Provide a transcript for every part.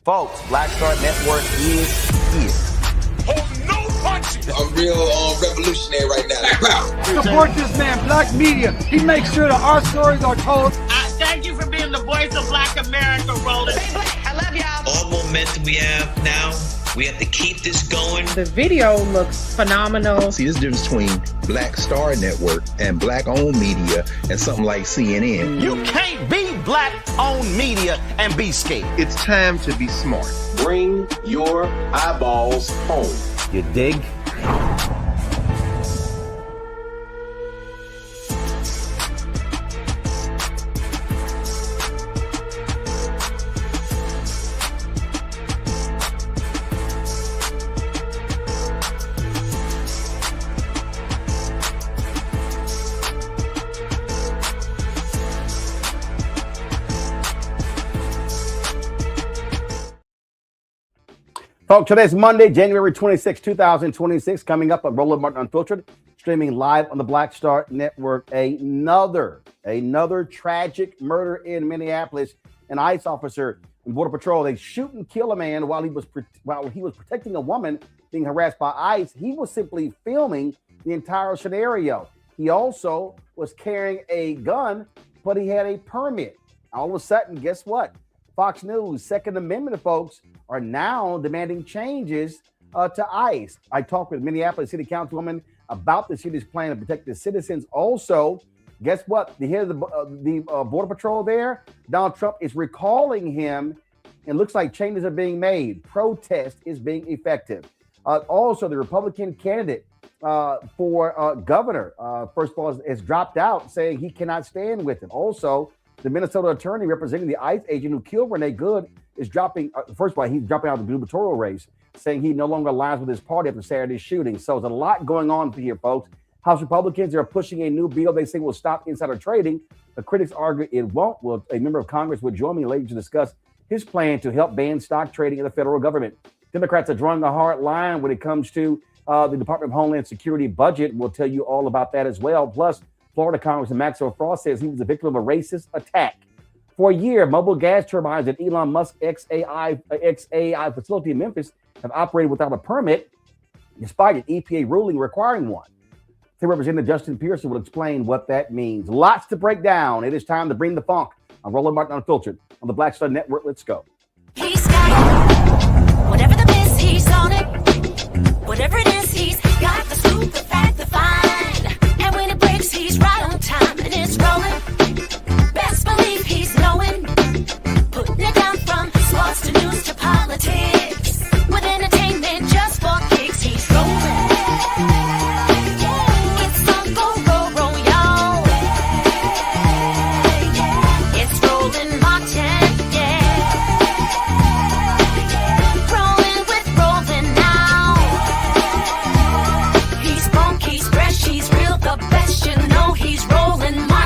Folks, Black Star Network is here. Oh, no punches! I'm real revolutionary right now. Support this man, Black Media. He makes sure that our stories are told. Thank you for being the voice of Black America, Roland. Stay black. I love y'all. All momentum we have now, we have to keep this going. The video looks phenomenal. See, this difference between Black Star Network and Black-owned media and something like CNN. You can't be Black-owned media and be scared. It's time to be smart. Bring your eyeballs home. You dig? Folks, today's Monday, January 26, 2026. Coming up on Roland Martin Unfiltered, streaming live on the Black Star Network. Another tragic murder in Minneapolis. An ICE officer in Border Patrol, they shoot and kill a man while he was protecting a woman being harassed by ICE. He was simply filming the entire scenario. He also was carrying a gun, but he had a permit. All of a sudden, guess what? Fox News, Second Amendment folks are now demanding changes to ICE. I talked with Minneapolis City Councilwoman about the city's plan to protect the citizens. Also, guess what? The head of the Border Patrol there, Donald Trump, is recalling him. It looks like changes are being made. Protest is being effective. Also, the Republican candidate for governor, first of all, has dropped out, saying he cannot stand with him. Also, the Minnesota attorney representing the ICE agent who killed Renee Good is dropping. First of all, he's dropping out of the gubernatorial race, saying he no longer aligns with his party after Saturday's shooting. So there's a lot going on here, folks. House Republicans are pushing a new bill they say will stop insider trading. The critics argue it won't. Well, a member of Congress will join me later to discuss his plan to help ban stock trading in the federal government. Democrats are drawing a hard line when it comes to the Department of Homeland Security budget. We'll tell you all about that as well. Plus, Florida Congressman Maxwell Frost says he was the victim of a racist attack. For a year, mobile gas turbines at Elon Musk's XAI facility in Memphis have operated without a permit, despite an EPA ruling requiring one. State Representative Justin Pearson will explain what that means. Lots to break down. It is time to bring the funk. I'm Roland Martin Unfiltered on the Black Star Network. Let's go. He's got it. Whatever the miss, he's on it. Whatever it is, he's got the scoop, the fact, the find. And when it breaks, he's right on time and it's rolling. Best believe he's knowing. Putting it down from sports to news to politics. With entertainment just for kicks, he's rolling. It's on go, y'all. It's Roland Martin, yeah. Rolling with Roland now. He's funk, he's fresh, he's real, the best, you know he's Roland Martin.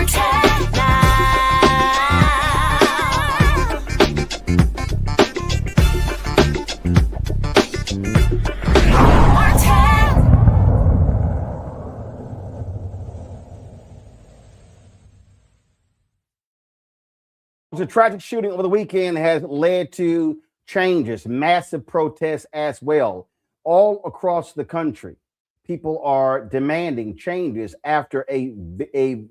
The tragic shooting over the weekend has led to changes, massive protests as well, all across the country. People are demanding changes after a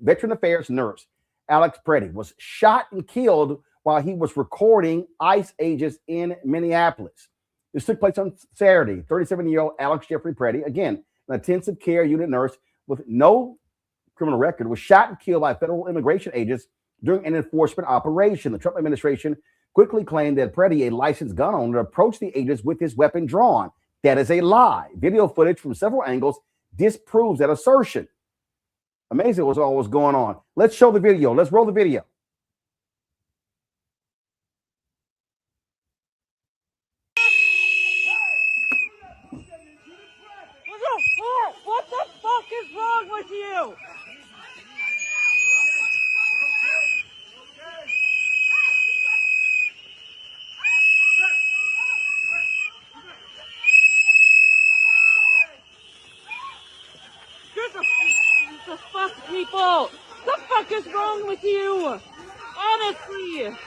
Veteran Affairs nurse, Alex Preddy, was shot and killed while he was recording ICE agents in Minneapolis. This took place on Saturday. 37-year-old Alex Jeffrey Preddy, again, an intensive care unit nurse with no criminal record, was shot and killed by federal immigration agents during an enforcement operation. The Trump administration quickly claimed that Preddy, a licensed gun owner, approached the agents with his weapon drawn. That is a lie. Video footage from several angles disproves that assertion. Amazing what's all was going on. Let's show the video. Let's roll the video. What the fuck is wrong with you? The fuck, people? The fuck is wrong with you? Honestly.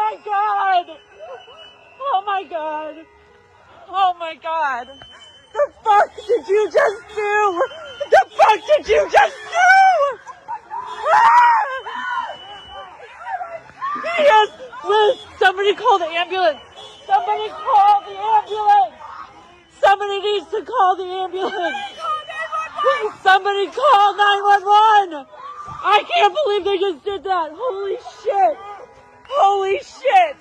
my God! Oh my God! Oh my God! The fuck did you just do? The fuck did you just do? Yes! Liz, somebody call the ambulance! Somebody call the ambulance! Somebody needs to call the ambulance! Somebody call 911! I can't believe they just did that! Holy shit! Holy shit!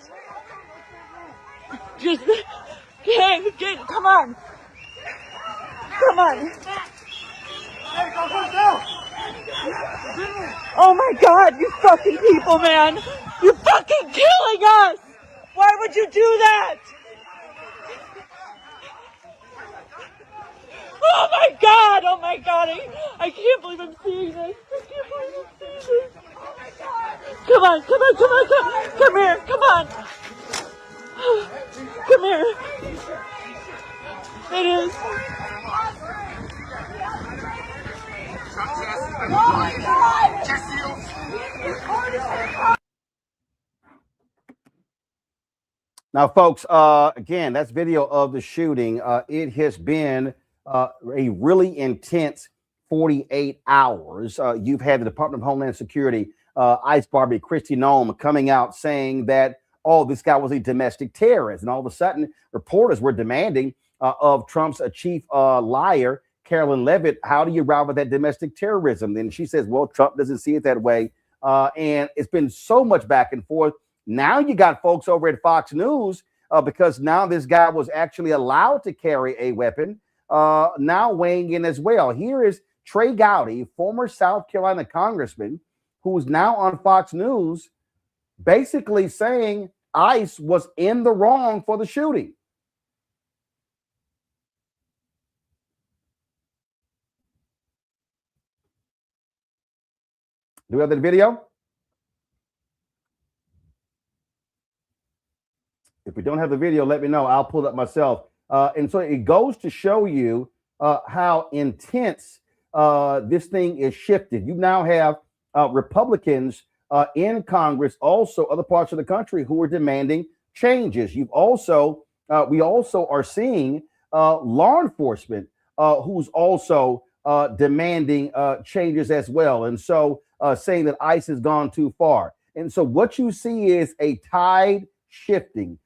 Just get, come on! Come on! Oh my God, you fucking people, man! You're fucking killing us! Why would you do that? Oh my God! Oh my God! I can't believe I'm seeing this. I can't believe I'm seeing this. Come on, come on, come on, come here, come on. Come here. It is. Now, folks, again, that's video of the shooting. It has been a really intense 48 hours. You've had the Department of Homeland Security, ICE Barbie Christy Nome, coming out saying that, oh, this guy was a domestic terrorist. And all of a sudden, reporters were demanding of Trump's chief liar, Carolyn Levitt, how do you arrive at that domestic terrorism? Then she says, well, Trump doesn't see it that way. And it's been so much back and forth. Now you got folks over at Fox News because now this guy was actually allowed to carry a weapon, now weighing in as well. Here is Trey Gowdy, former South Carolina congressman, who is now on Fox News, basically saying ICE was in the wrong for the shooting. Do we have that video? If we don't have the video, let me know. I'll pull it up myself. And so it goes to show you how intense this thing is shifted. You now have Republicans in Congress, also other parts of the country, who are demanding changes. We also are seeing law enforcement who's also demanding changes as well. And so saying that ICE has gone too far. And so what you see is a tide shifting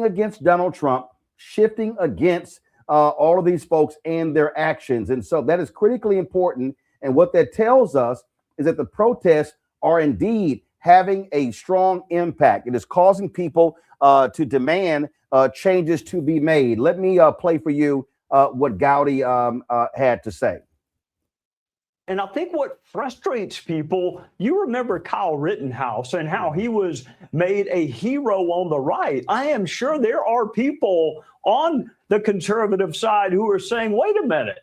against Donald Trump, shifting against all of these folks and their actions. And so that is critically important. And what that tells us is that the protests are indeed having a strong impact. It is causing people to demand changes to be made. Let me play for you what Gowdy had to say. And I think what frustrates people, you remember Kyle Rittenhouse and how he was made a hero on the right. I am sure there are people on the conservative side who are saying, wait a minute,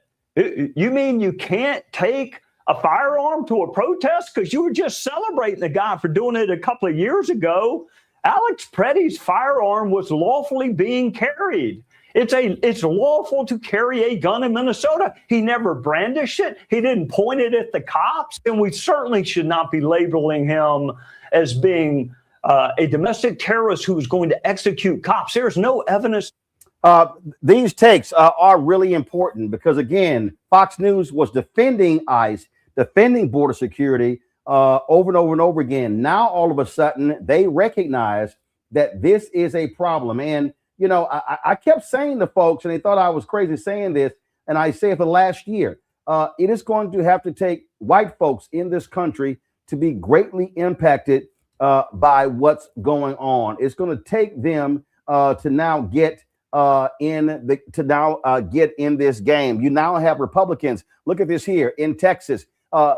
you mean you can't take a firearm to a protest? Because you were just celebrating the guy for doing it a couple of years ago. Alex Preddy's firearm was lawfully being carried. It's lawful to carry a gun in Minnesota. He never brandished it. He didn't point it at the cops. And we certainly should not be labeling him as being a domestic terrorist who is going to execute cops. There's no evidence. These takes are really important because, again, Fox News was defending ICE, defending border security over and over and over again. Now, all of a sudden, they recognize that this is a problem. And you know, I kept saying to folks, and they thought I was crazy saying this, and I say it for the last year, it is going to have to take white folks in this country to be greatly impacted by what's going on. It's going to take them to now get get in this game. You now have Republicans. Look at this here in Texas,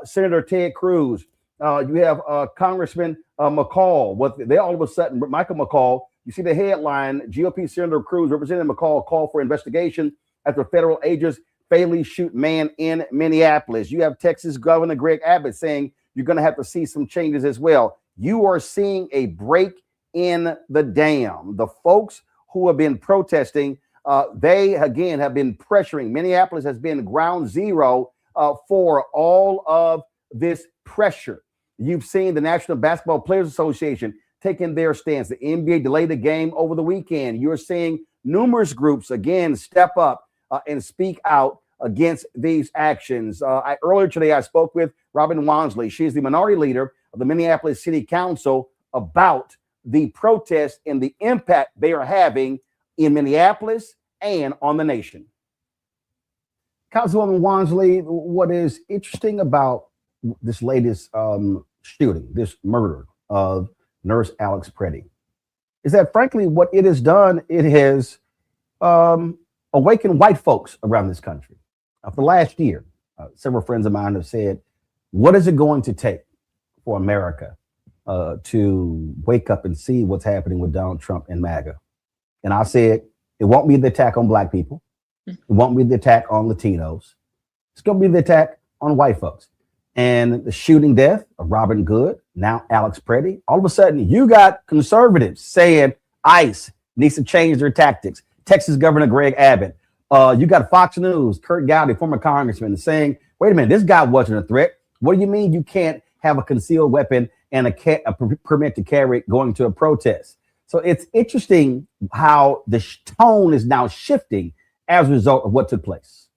Senator Ted Cruz. You have Congressman McCall. They all of a sudden, Michael McCall. You see the headline, GOP Senator Cruz, Representative McCall, call for investigation after federal agents fatally shoot man in Minneapolis. You have Texas Governor Greg Abbott saying you're going to have to see some changes as well. You are seeing a break in the dam. The folks who have been protesting, they, again, have been pressuring. Minneapolis has been ground zero for all of this pressure. You've seen the National Basketball Players Association taking their stance. The NBA delayed the game over the weekend. You're seeing numerous groups, again, step up and speak out against these actions. Earlier today, I spoke with Robin Wansley. She's the minority leader of the Minneapolis City Council about the protests and the impact they are having in Minneapolis and on the nation. Councilwoman Wansley, what is interesting about this latest shooting, this murder of Nurse Alex Preddy, is that frankly what it has done, it has awakened white folks around this country. For the last year, several friends of mine have said, what is it going to take for America to wake up and see what's happening with Donald Trump and MAGA? And I said, it won't be the attack on black people. It won't be the attack on Latinos. It's going to be the attack on white folks. And the shooting death of Robin Good, now Alex Preddy, all of a sudden you got conservatives saying ICE needs to change their tactics. Texas Governor Greg Abbott. You got Fox News, Kurt Gowdy, former congressman, saying, wait a minute, this guy wasn't a threat. What do you mean you can't have a concealed weapon and a permit to carry going to a protest? So it's interesting how the tone is now shifting as a result of what took place.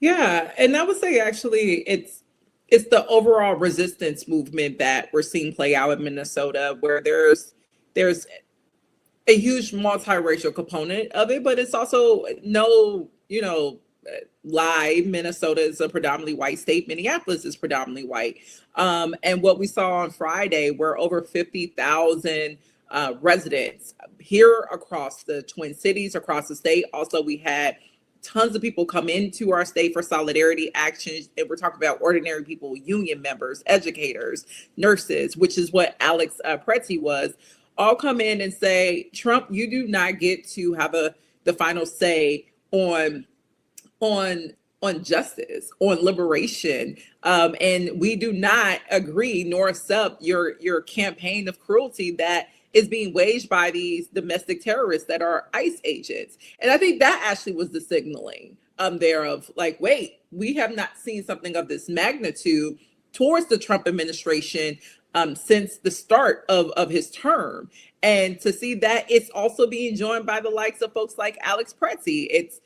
Yeah, and I would say actually it's the overall resistance movement that we're seeing play out in Minnesota, where there's a huge multiracial component of it, but it's also no, lie. Minnesota is a predominantly white state. Minneapolis is predominantly white. And what we saw on Friday were over 50,000 residents here across the Twin Cities, across the state. Also, we had tons of people come into our state for solidarity actions. And we're talking about ordinary people, union members, educators, nurses, which is what Alex Preddy was, all come in and say, Trump, you do not get to have the final say on justice, on liberation. And we do not agree nor accept your campaign of cruelty that is being waged by these domestic terrorists that are ICE agents. And I think that actually was the signaling thereof, like, wait, we have not seen something of this magnitude towards the Trump administration since the start of his term. And to see that it's also being joined by the likes of folks like Alex Preddy, it's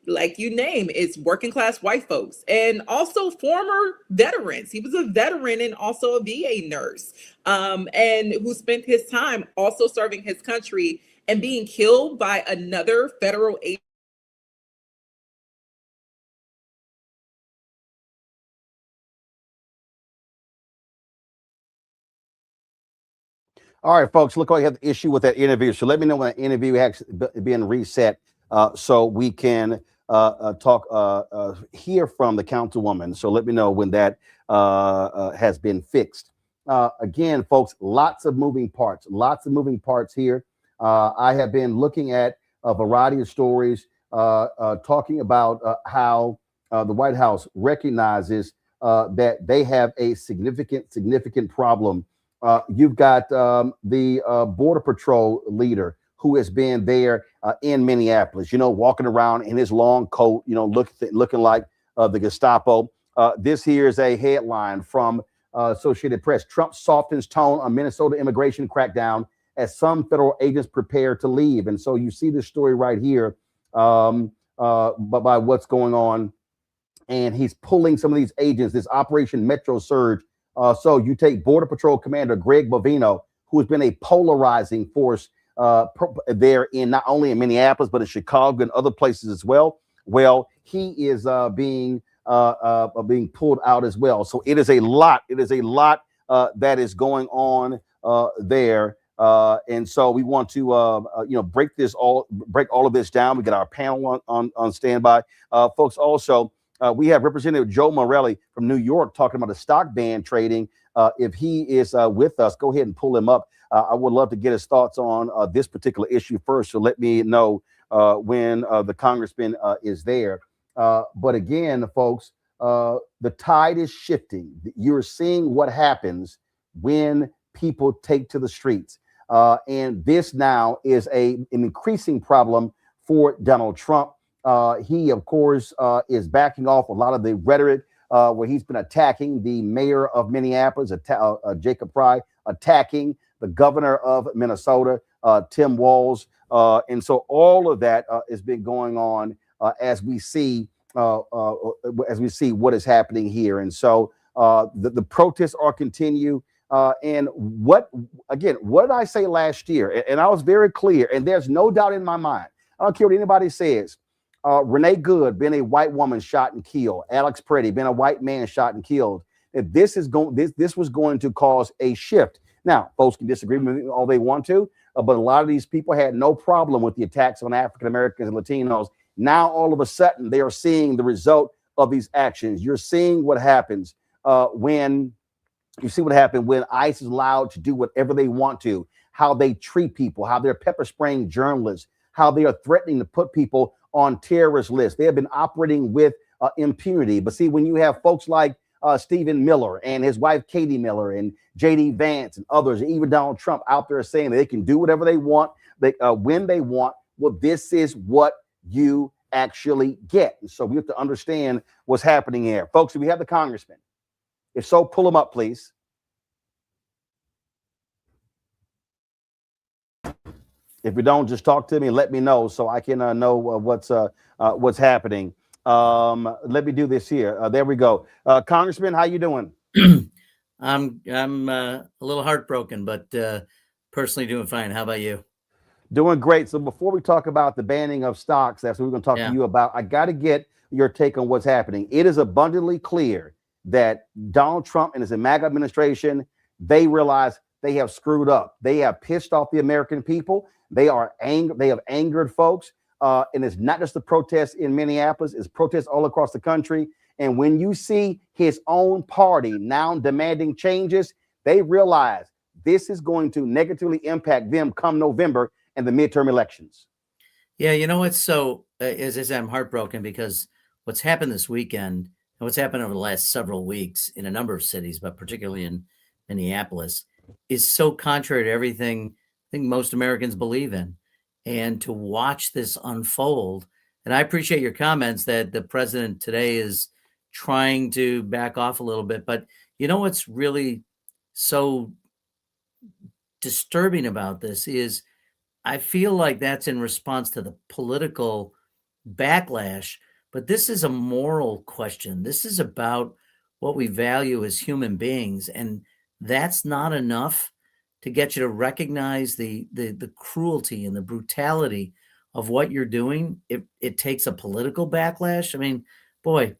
like you name, it's working class white folks and also former veterans. He was a veteran and also a VA nurse, and who spent his time also serving his country and being killed by another federal agent. All right, folks, look, I have the issue with that interview. So let me know when that interview has been reset so we can hear from the councilwoman. So let me know when that has been fixed. Again, folks, lots of moving parts here. I have been looking at a variety of stories talking about how the White House recognizes that they have a significant problem. You've got the Border Patrol leader who has been there in Minneapolis, walking around in his long coat, looking like the Gestapo. This here is a headline from Associated Press. Trump softens tone on Minnesota immigration crackdown as some federal agents prepare to leave. And so you see this story right here by what's going on. And he's pulling some of these agents, this Operation Metro Surge. So you take Border Patrol Commander Greg Bovino, who has been a polarizing force there in not only in Minneapolis, but in Chicago and other places as well. Well, he is being pulled out as well. So it is a lot. It is a lot that is going on there. And so we want to, break all of this down. We got our panel on standby. Folks, also, we have Representative Joe Morelli from New York talking about the stock ban trading. If he is with us, go ahead and pull him up. I would love to get his thoughts on this particular issue first. So let me know when the congressman is there. But again, folks, the tide is shifting. You're seeing what happens when people take to the streets. And this now is an increasing problem for Donald Trump. He, of course, is backing off a lot of the rhetoric where he's been attacking the mayor of Minneapolis, Jacob Frey, attacking the governor of Minnesota, Tim Walz. And so all of that has been going on as we see what is happening here. And so the protests are continue. And what did I say last year? And I was very clear, and there's no doubt in my mind. I don't care what anybody says. Renee Good, being a white woman shot and killed. Alex Pretty, being a white man shot and killed. This was going to cause a shift. Now, folks can disagree with me all they want to, but a lot of these people had no problem with the attacks on African Americans and Latinos. Now, all of a sudden, they are seeing the result of these actions. You're seeing what happens when ICE is allowed to do whatever they want to, how they treat people, how they're pepper spraying journalists, how they are threatening to put people on terrorist lists. They have been operating with impunity. But see, when you have folks like Stephen Miller and his wife, Katie Miller, and J.D. Vance and others, and even Donald Trump out there saying that they can do whatever they want, when they want, well, this is what you actually get. And so we have to understand what's happening here. Folks, do we have the congressman? If so, pull them up, please. If you don't, just talk to me and let me know so I can know what's happening. Let me do this here. There we go. Congressman, how you doing? I'm a little heartbroken, but personally doing fine. How about you? Doing great. So before we talk about the banning of stocks, that's what we're going to talk to you about. I got to get your take on what's happening. It is abundantly clear that Donald Trump and his MAGA administration, they realize they have screwed up. They have pissed off the American people. They have angered folks. And it's not just the protests in Minneapolis, it's protests all across the country. And when you see his own party now demanding changes, they realize this is going to negatively impact them come November and the midterm elections. Yeah, you know what? So as I said, I'm heartbroken because what's happened this weekend and what's happened over the last several weeks in a number of cities, but particularly in Minneapolis, is so contrary to everything I think most Americans believe in. And to watch this unfold, and I appreciate your comments that the president today is trying to back off a little bit, but you know what's really so disturbing about this is I feel like that's in response to the political backlash, but this is a moral question. This is about what we value as human beings, and that's not enough to get you to recognize the cruelty and the brutality of what you're doing. It takes a political backlash. I mean, boy,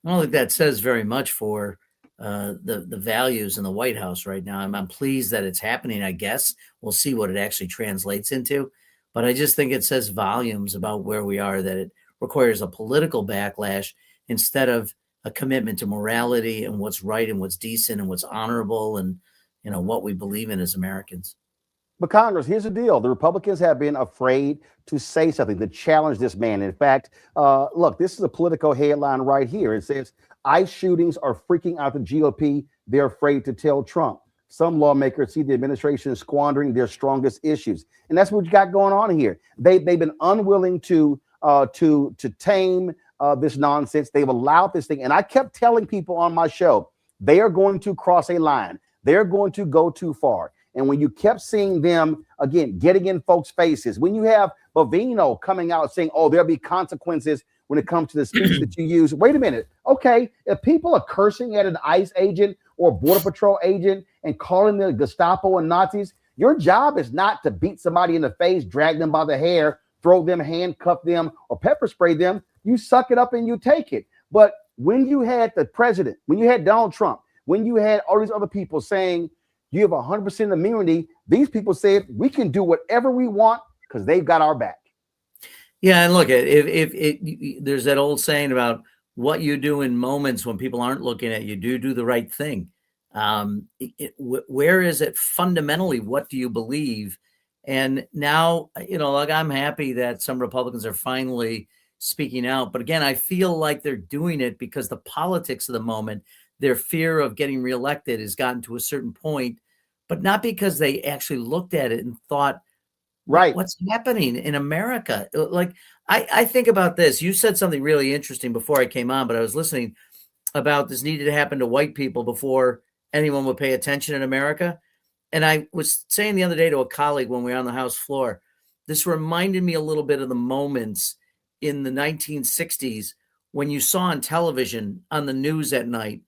I don't think that says very much for the values in the White House right now. I'm pleased that it's happening, I guess. We'll see what it actually translates into. But I just think it says volumes about where we are, that it requires a political backlash instead of a commitment to morality and what's right and what's decent and what's honorable and what we believe in as Americans. But Congress, here's the deal. The Republicans have been afraid to say something, to challenge this man. In fact, look, this is a political headline right here. It says, ICE shootings are freaking out the GOP. They're afraid to tell Trump. Some lawmakers see the administration squandering their strongest issues. And that's what you got going on here. They've been unwilling to tame this nonsense. They've allowed this thing. And I kept telling people on my show, they are going to cross a line. They're going to go too far. And when you kept seeing them, again, getting in folks' faces, when you have Bovino coming out saying, oh, there'll be consequences when it comes to the speech that you use. Wait a minute. Okay, if people are cursing at an ICE agent or Border Patrol agent and calling them Gestapo and Nazis, your job is not to beat somebody in the face, drag them by the hair, throw them, handcuff them, or pepper spray them. You suck it up and you take it. But when you had the president, when you had Donald Trump, when you had all these other people saying you have 100% immunity, these people said we can do whatever we want because they've got our back. Yeah, and look, if there's that old saying about what you do in moments when people aren't looking at you, do the right thing. Where is it fundamentally? What do you believe? And now, like I'm happy that some Republicans are finally speaking out. But again, I feel like they're doing it because the politics of the moment, their fear of getting reelected has gotten to a certain point, but not because they actually looked at it and thought, right, what's happening in America? Like, I think about this. You said something really interesting before I came on, but I was listening about this needed to happen to white people before anyone would pay attention in America. And I was saying the other day to a colleague when we were on the House floor, this reminded me a little bit of the moments in the 1960s when you saw on television, on the news at night,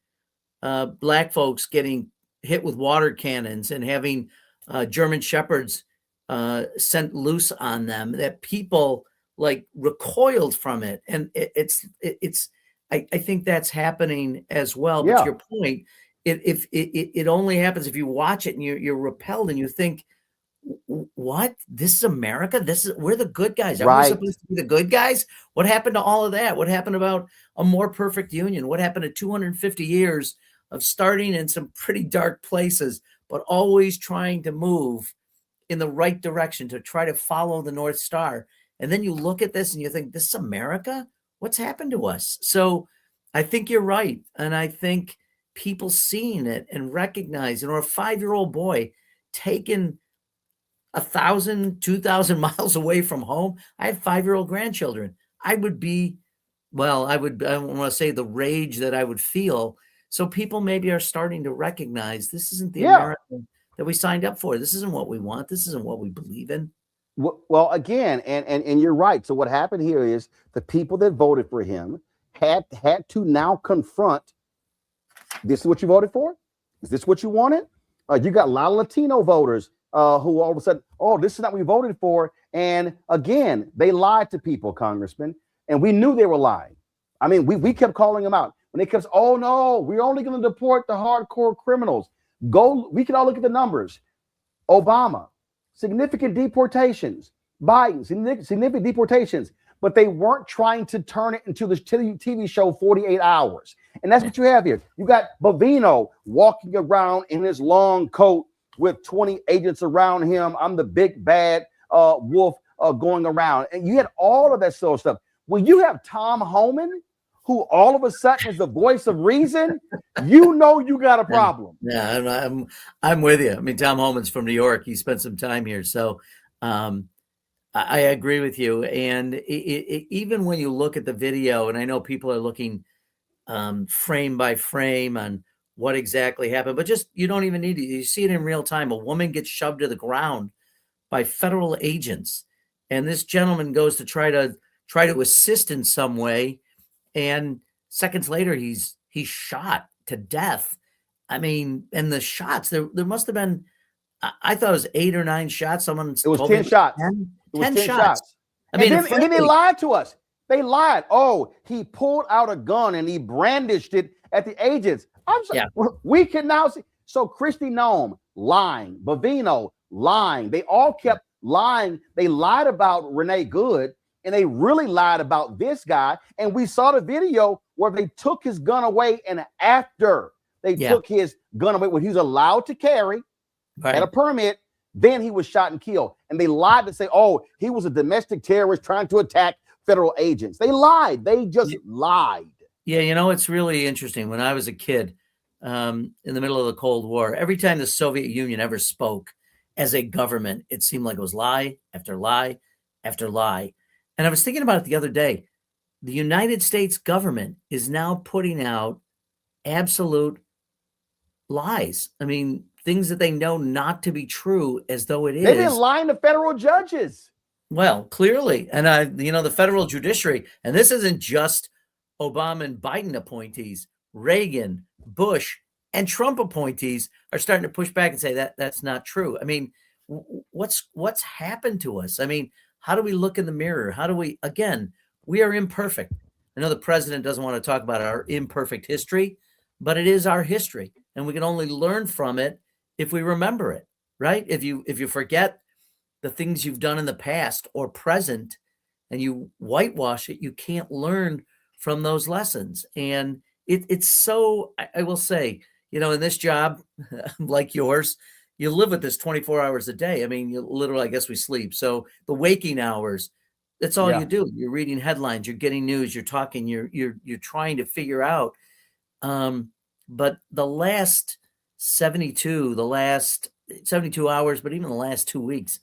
Black folks getting hit with water cannons and having German shepherds sent loose on them, that people like recoiled from it. And I think that's happening as well. But to your point, it only happens if you watch it and you're repelled and you think, what? This is America? We're the good guys. Are we supposed to be the good guys? What happened to all of that? What happened about a more perfect union? What happened to 250 years of starting in some pretty dark places, but always trying to move in the right direction to try to follow the North Star? And then you look at this and you think, this is America? What's happened to us? So I think you're right. And I think people seeing it and recognizing, or a 5-year-old boy taken 1,000, 2,000 miles away from home. I have 5-year-old grandchildren. I don't want to say the rage that I would feel. So people maybe are starting to recognize this isn't the America that we signed up for. This isn't what we want. This isn't what we believe in. Well, again, and you're right. So what happened here is the people that voted for him had to now confront, this is what you voted for? Is this what you wanted? You got a lot of Latino voters who all of a sudden, this is not what we voted for. And again, they lied to people, Congressman, and we knew they were lying. I mean, we kept calling them out. When they kept, oh no, we're only going to deport the hardcore criminals. We can all look at the numbers. Obama, significant deportations. Biden, significant deportations. But they weren't trying to turn it into the TV show 48 Hours. And that's what you have here. You got Bovino walking around in his long coat with 20 agents around him. I'm the big bad wolf going around. And you had all of that sort of stuff. When you have Tom Homan, who all of a sudden is the voice of reason, you know you got a problem. Yeah, I'm with you. I mean, Tom Homan's from New York. He spent some time here. So I agree with you. And even when you look at the video, and I know people are looking frame by frame on what exactly happened, but just, you don't even need to. You see it in real time. A woman gets shoved to the ground by federal agents. And this gentleman goes to try to assist in some way. And seconds later, he's shot to death. I mean, and the shots, there must have been, I thought it was 8 or 9 shots. It was 10 shots. 10 shots. I mean, and then they lied to us. They lied. Oh, he pulled out a gun and he brandished it at the agents. I'm sorry. Yeah. We can now see. So Kristi Noem lying, Bovino lying. They all kept lying. They lied about Renee Good, and they really lied about this guy. And we saw the video where they took his gun away, and after they took his gun away, when he was allowed to carry, had a permit, then he was shot and killed. And they lied to say, oh, he was a domestic terrorist trying to attack federal agents. They lied. They just lied. Yeah, you know, it's really interesting. When I was a kid, in the middle of the Cold War, every time the Soviet Union ever spoke as a government, it seemed like it was lie after lie after lie. And I was thinking about it the other day. The United States government is now putting out absolute lies. I mean, things that they know not to be true, as though it is. They've been lying to federal judges. Well, clearly. And, the federal judiciary, and this isn't just Obama and Biden appointees, Reagan, Bush, and Trump appointees are starting to push back and say that's not true. I mean, what's happened to us? I mean, how do we look in the mirror? How do we, again, we are imperfect. I know the president doesn't want to talk about our imperfect history, but it is our history. And we can only learn from it if we remember it, right? If you forget the things you've done in the past or present and you whitewash it, you can't learn from those lessons. And it's so, I will say, in this job, like yours, you live with this 24 hours a day. I mean, you literally, I guess we sleep. So the waking hours, that's all you do. You're reading headlines, you're getting news, you're talking, you're trying to figure out. But the last 72 hours, but even the last 2 weeks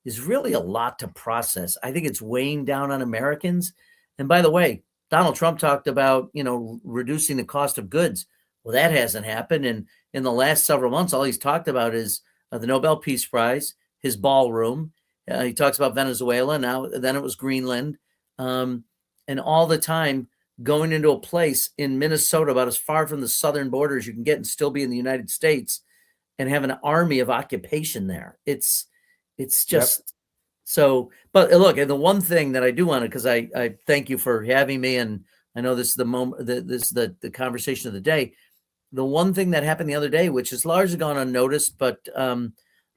is really a lot to process. I think it's weighing down on Americans. And by the way, Donald Trump talked about, reducing the cost of goods. Well, that hasn't happened. And in the last several months, all he's talked about is the Nobel Peace Prize, his ballroom. He talks about Venezuela. Then it was Greenland. And all the time going into a place in Minnesota about as far from the southern border as you can get and still be in the United States and have an army of occupation there. It's just so. But look, and the one thing that I do want to, because I thank you for having me, and I know this is the moment, this is the conversation of the day. The one thing that happened the other day, which has largely gone unnoticed, but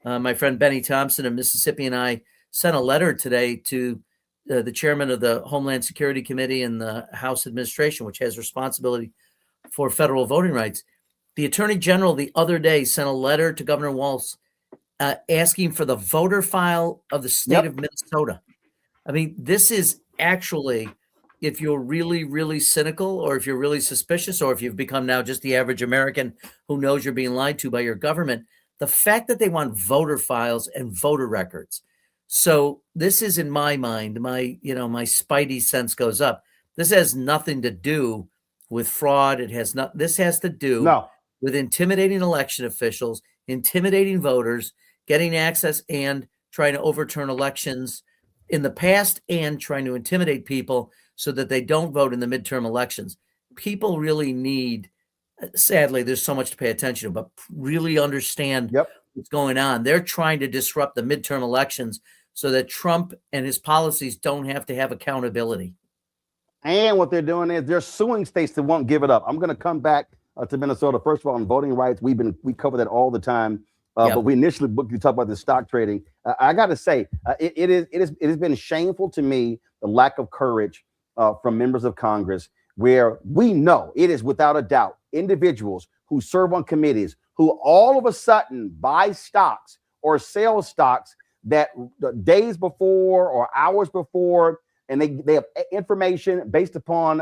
my friend Benny Thompson in Mississippi and I sent a letter today to the chairman of the Homeland Security Committee and the House Administration, which has responsibility for federal voting rights. The Attorney General the other day sent a letter to Governor Walz asking for the voter file of the state of Minnesota. I mean, this is actually, if you're really, really cynical, or if you're really suspicious, or if you've become now just the average American who knows you're being lied to by your government, the fact that they want voter files and voter records. So this is, in my mind, my spidey sense goes up. This has nothing to do with fraud. This has to do with intimidating election officials, intimidating voters, getting access, and trying to overturn elections in the past, and trying to intimidate people so that they don't vote in the midterm elections. People really need, sadly, there's so much to pay attention to, but really understand what's going on. They're trying to disrupt the midterm elections so that Trump and his policies don't have to have accountability. And what they're doing is they're suing states that won't give it up. I'm going to come back to Minnesota. First of all, on voting rights, we cover that all the time. But we initially booked you talk about the stock trading. I got to say, it has been shameful to me, the lack of courage from members of Congress, where we know it is without a doubt individuals who serve on committees who all of a sudden buy stocks or sell stocks that days before or hours before, and they have information based upon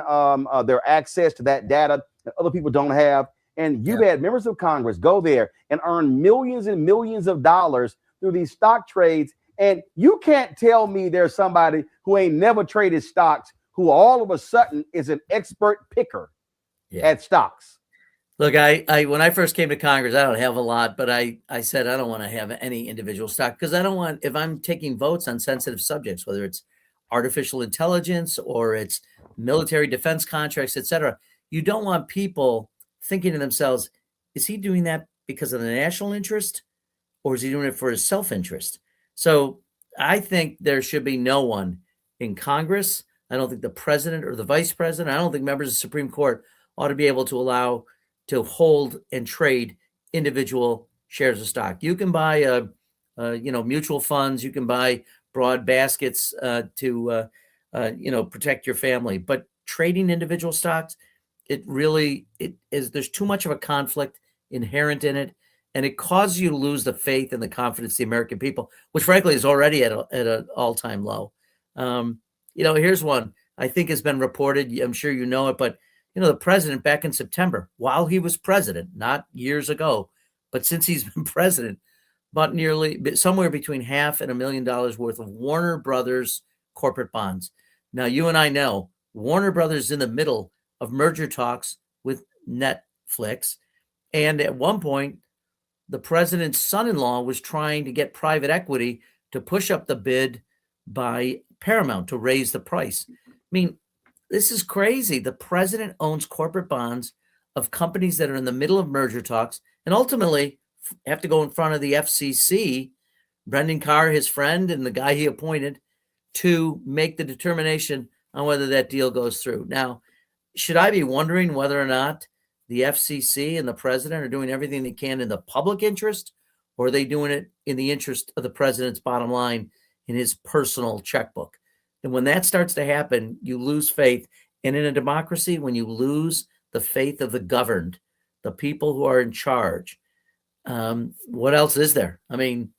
their access to that data that other people don't have. And you've had members of Congress go there and earn millions and millions of dollars through these stock trades. And you can't tell me there's somebody who ain't never traded stocks who all of a sudden is an expert picker at stocks. Look, I when I first came to Congress, I don't have a lot, but I said I don't want to have any individual stock, because I don't want, if I'm taking votes on sensitive subjects, whether it's artificial intelligence or it's military defense contracts, etc., you don't want people thinking to themselves, is he doing that because of the national interest, or is he doing it for his self-interest? So I think there should be no one in Congress. I don't think the president or the vice president, I don't think members of the Supreme Court ought to be able to allow to hold and trade individual shares of stock. You can buy mutual funds, you can buy broad baskets to protect your family, but trading individual stocks, there's too much of a conflict inherent in it, and it causes you to lose the faith and the confidence of the American people, which frankly is already at an all-time low. Here's one I think has been reported. I'm sure you know it, but the president back in September, while he was president, not years ago, but since he's been president, bought somewhere between $500,000 and $1 million worth of Warner Brothers corporate bonds. Now, you and I know Warner Brothers is in the middle of merger talks with Netflix. And at one point, the president's son-in-law was trying to get private equity to push up the bid by Paramount to raise the price. I mean, this is crazy. The president owns corporate bonds of companies that are in the middle of merger talks and ultimately have to go in front of the FCC, Brendan Carr, his friend, and the guy he appointed, to make the determination on whether that deal goes through. Now, should I be wondering whether or not the FCC and the president are doing everything they can in the public interest, or are they doing it in the interest of the president's bottom line in his personal checkbook? And when that starts to happen, you lose faith. And in a democracy, when you lose the faith of the governed, the people who are in charge, what else is there? I mean,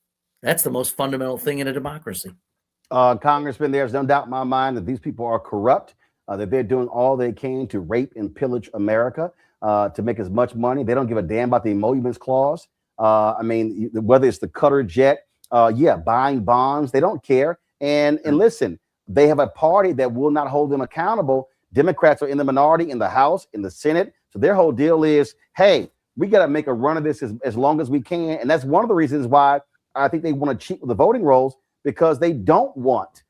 that's the most fundamental thing in a democracy. Congressman, there's no doubt in my mind that these people are corrupt, that they're doing all they can to rape and pillage America, to make as much money. They don't give a damn about the emoluments clause. Whether it's the Qatar jet, buying bonds, they don't care. And listen, they have a party that will not hold them accountable. Democrats are in the minority in the House, in the Senate. So their whole deal is, hey, we got to make a run of this as long as we can. And that's one of the reasons why I think they want to cheat with the voting rolls, because they don't want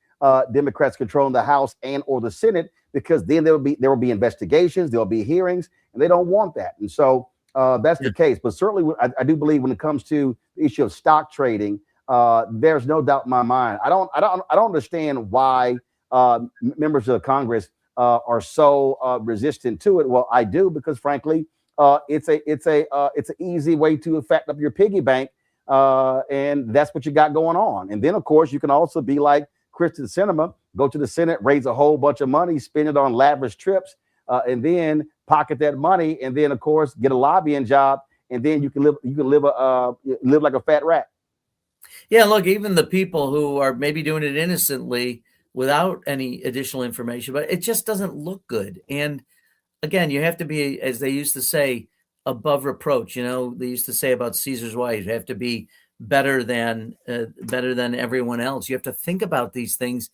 Democrats controlling the House and or the Senate, because then there will be investigations, there'll be hearings, and they don't want that. And so that's the case. But certainly, I do believe when it comes to the issue of stock trading, there's no doubt in my mind. I don't understand why members of Congress are so resistant to it. Well, I do, because frankly, it's an easy way to fatten up your piggy bank, and that's what you got going on. And then, of course, you can also be like Kristen Sinema, go to the Senate, raise a whole bunch of money, spend it on lavish trips, and then pocket that money, and then, of course, get a lobbying job, and then you can live like a fat rat. Yeah, look, even the people who are maybe doing it innocently without any additional information, but it just doesn't look good. And again, you have to be, as they used to say, above reproach. You know, they used to say about Caesar's wife, you have to be better than everyone else. You have to think about these things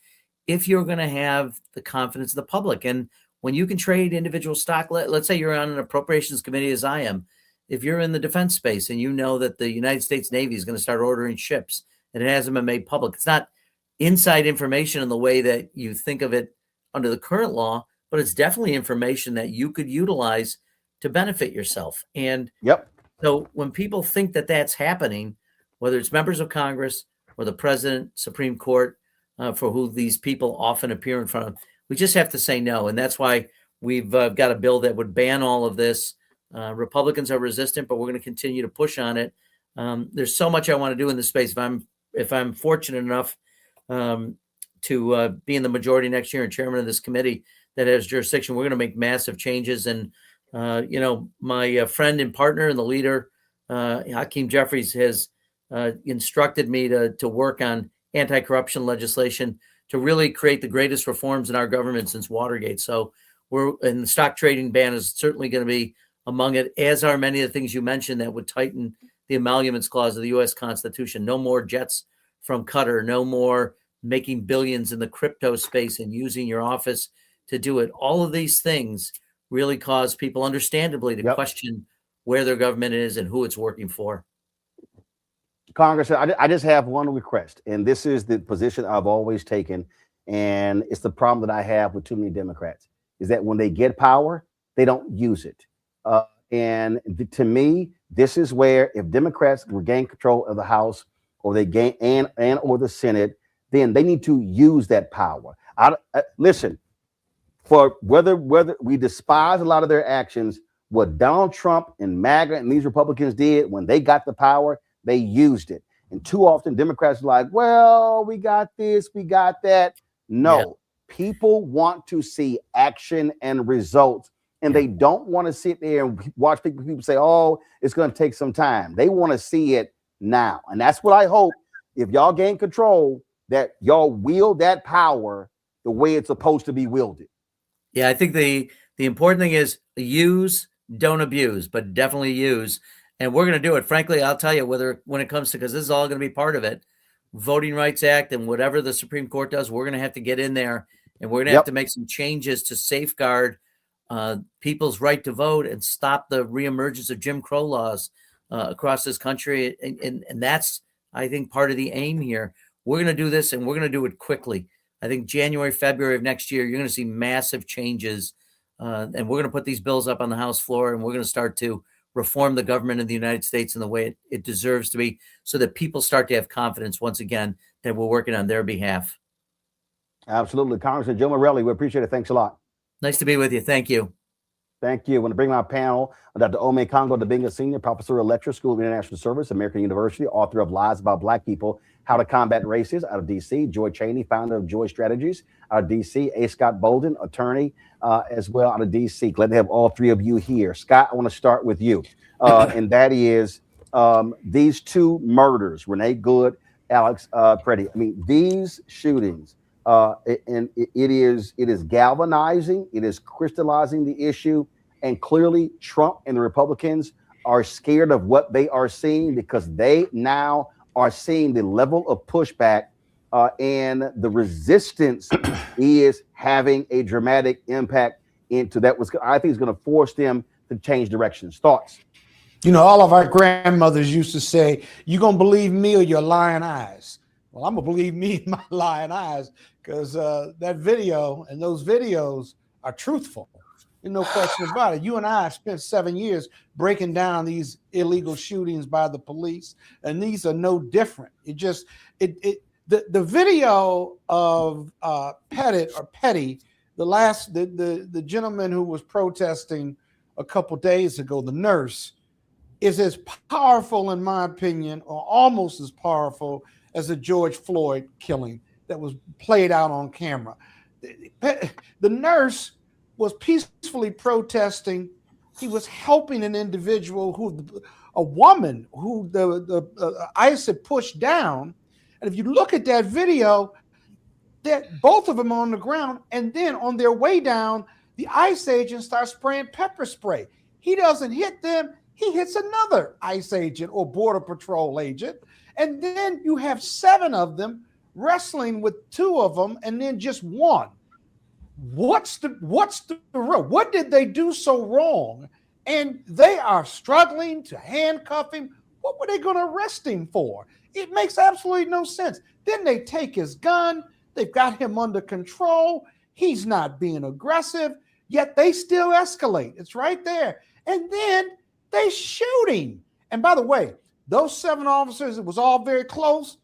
if you're going to have the confidence of the public. And when you can trade individual stock, let's say you're on an appropriations committee, as I am. If you're in the defense space and you know that the United States Navy is going to start ordering ships and it hasn't been made public, it's not inside information in the way that you think of it under the current law, but it's definitely information that you could utilize to benefit yourself. And so when people think that that's happening, whether it's members of Congress or the president, Supreme Court, for who these people often appear in front of, we just have to say no. And that's why we've got a bill that would ban all of this. Republicans are resistant, but we're going to continue to push on it. There's so much I want to do in this space. If I'm fortunate enough to be in the majority next year and chairman of this committee that has jurisdiction, we're going to make massive changes. And my friend and partner and the leader, Hakeem Jeffries, has instructed me to work on anti-corruption legislation to really create the greatest reforms in our government since Watergate. So and the stock trading ban is certainly going to be among it, as are many of the things you mentioned that would tighten the emoluments clause of the U.S. Constitution. No more jets from Qatar, no more making billions in the crypto space and using your office to do it. All of these things really cause people, understandably, to question where their government is and who it's working for. Congress, I just have one request, and this is the position I've always taken, and it's the problem that I have with too many Democrats, is that when they get power, they don't use it. And to me, this is where if Democrats regain control of the House or they gain and or the Senate, then they need to use that power. Listen, for whether we despise a lot of their actions, what Donald Trump and MAGA and these Republicans did when they got the power, they used it. And too often Democrats are like, well, we got this, we got that. No, people want to see action and results. And they don't want to sit there and watch people say, oh, it's going to take some time. They want to see it now. And that's what I hope, if y'all gain control, that y'all wield that power the way it's supposed to be wielded. Yeah, I think the important thing is use, don't abuse, but definitely use. And we're going to do it. Frankly, I'll tell you, when it comes to, because this is all going to be part of it, Voting Rights Act and whatever the Supreme Court does, we're going to have to get in there and we're going to have to make some changes to safeguard people's right to vote and stop the reemergence of Jim Crow laws across this country. And that's, I think, part of the aim here. We're going to do this and we're going to do it quickly. I think January, February of next year, you're going to see massive changes. And we're going to put these bills up on the House floor and we're going to start to reform the government of the United States in the way it deserves to be, so that people start to have confidence once again that we're working on their behalf. Absolutely. Congressman Joe Morelli, we appreciate it. Thanks a lot. Nice to be with you. Thank you. Thank you. I want to bring my panel, Dr. Ome Congo Dabinga, Senior Professor of Lecture, School of International Service, American University, author of Lies About Black People, How to Combat Racism, out of D.C. Joy Cheney, founder of Joy Strategies, out of D.C. A. Scott Bolden, attorney, as well, out of D.C. Glad to have all three of you here. Scott, I want to start with you. And that is these two murders, Renee Good, Alex Preddy. I mean, these shootings, and it is galvanizing, it is crystallizing the issue, and clearly Trump and the Republicans are scared of what they are seeing, because they now are seeing the level of pushback and the resistance is having a dramatic impact into that. I think is going to force them to change directions. Thoughts? You know, all of our grandmothers used to say, "You gonna believe me or your lying eyes?" Well, I'm gonna believe me and my lying eyes, because that video and those videos are truthful. There's no question about it. You and I have spent 7 years breaking down these illegal shootings by the police, and these are no different. The video of Petty, the gentleman who was protesting a couple days ago, the nurse, is as powerful, in my opinion, or almost as powerful as the George Floyd killing that was played out on camera. The nurse was peacefully protesting. He was helping an individual, a woman who the ICE had pushed down. And if you look at that video, that both of them are on the ground, and then on their way down, the ICE agent starts spraying pepper spray. He doesn't hit them. He hits another ICE agent or Border Patrol agent. And then you have 7 of them wrestling with 2 of them and then just 1. What's the real? What did they do so wrong? And they are struggling to handcuff him. What were they going to arrest him for? It makes absolutely no sense. Then they take his gun. They've got him under control. He's not being aggressive, yet they still escalate. It's right there. And then they shoot him. And by the way, those 7 officers, it was all very close.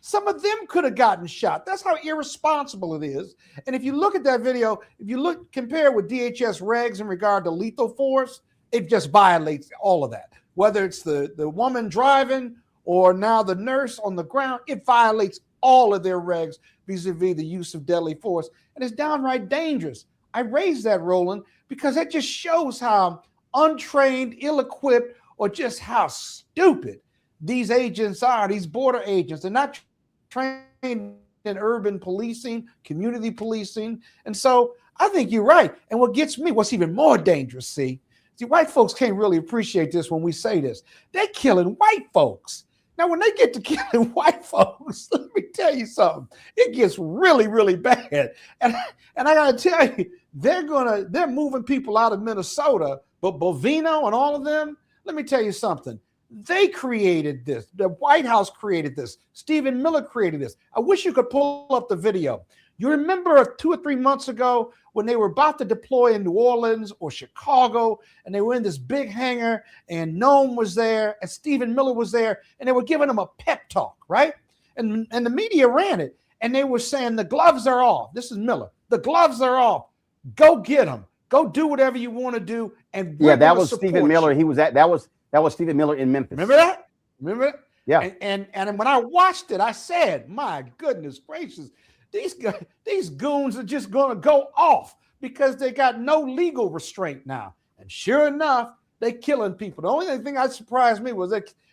Some of them could have gotten shot. That's how irresponsible it is. And if you look at that video, if you compare with DHS regs in regard to lethal force, it just violates all of that. Whether it's the woman driving or now the nurse on the ground, it violates all of their regs vis-a-vis the use of deadly force. And it's downright dangerous. I raised that, Roland, because that just shows how untrained, ill-equipped, or just how stupid these agents are, these border agents. They're not trained in urban policing, community policing. And so I think you're right. And what gets me, what's even more dangerous, see, white folks can't really appreciate this when we say this. They're killing white folks. Now, when they get to killing white folks, let me tell you something. It gets really, really bad. And I got to tell you, they're moving people out of Minnesota, but Bovino and all of them, let me tell you something. They created this. The White House created this. Stephen Miller created this. I wish you could pull up the video. You remember 2 or 3 months ago when they were about to deploy in New Orleans or Chicago, and they were in this big hangar, and Noam was there, and Stephen Miller was there, and they were giving them a pep talk, right? And the media ran it, and they were saying the gloves are off. This is Miller. The gloves are off. Go get them. Go do whatever you want to do. And yeah, that was Stephen Miller. He was that was Stephen Miller in Memphis. Remember that? Remember it? Yeah. And when I watched it, I said, my goodness gracious, these goons are just going to go off because they got no legal restraint now. And sure enough, they killing people. The only thing that surprised me was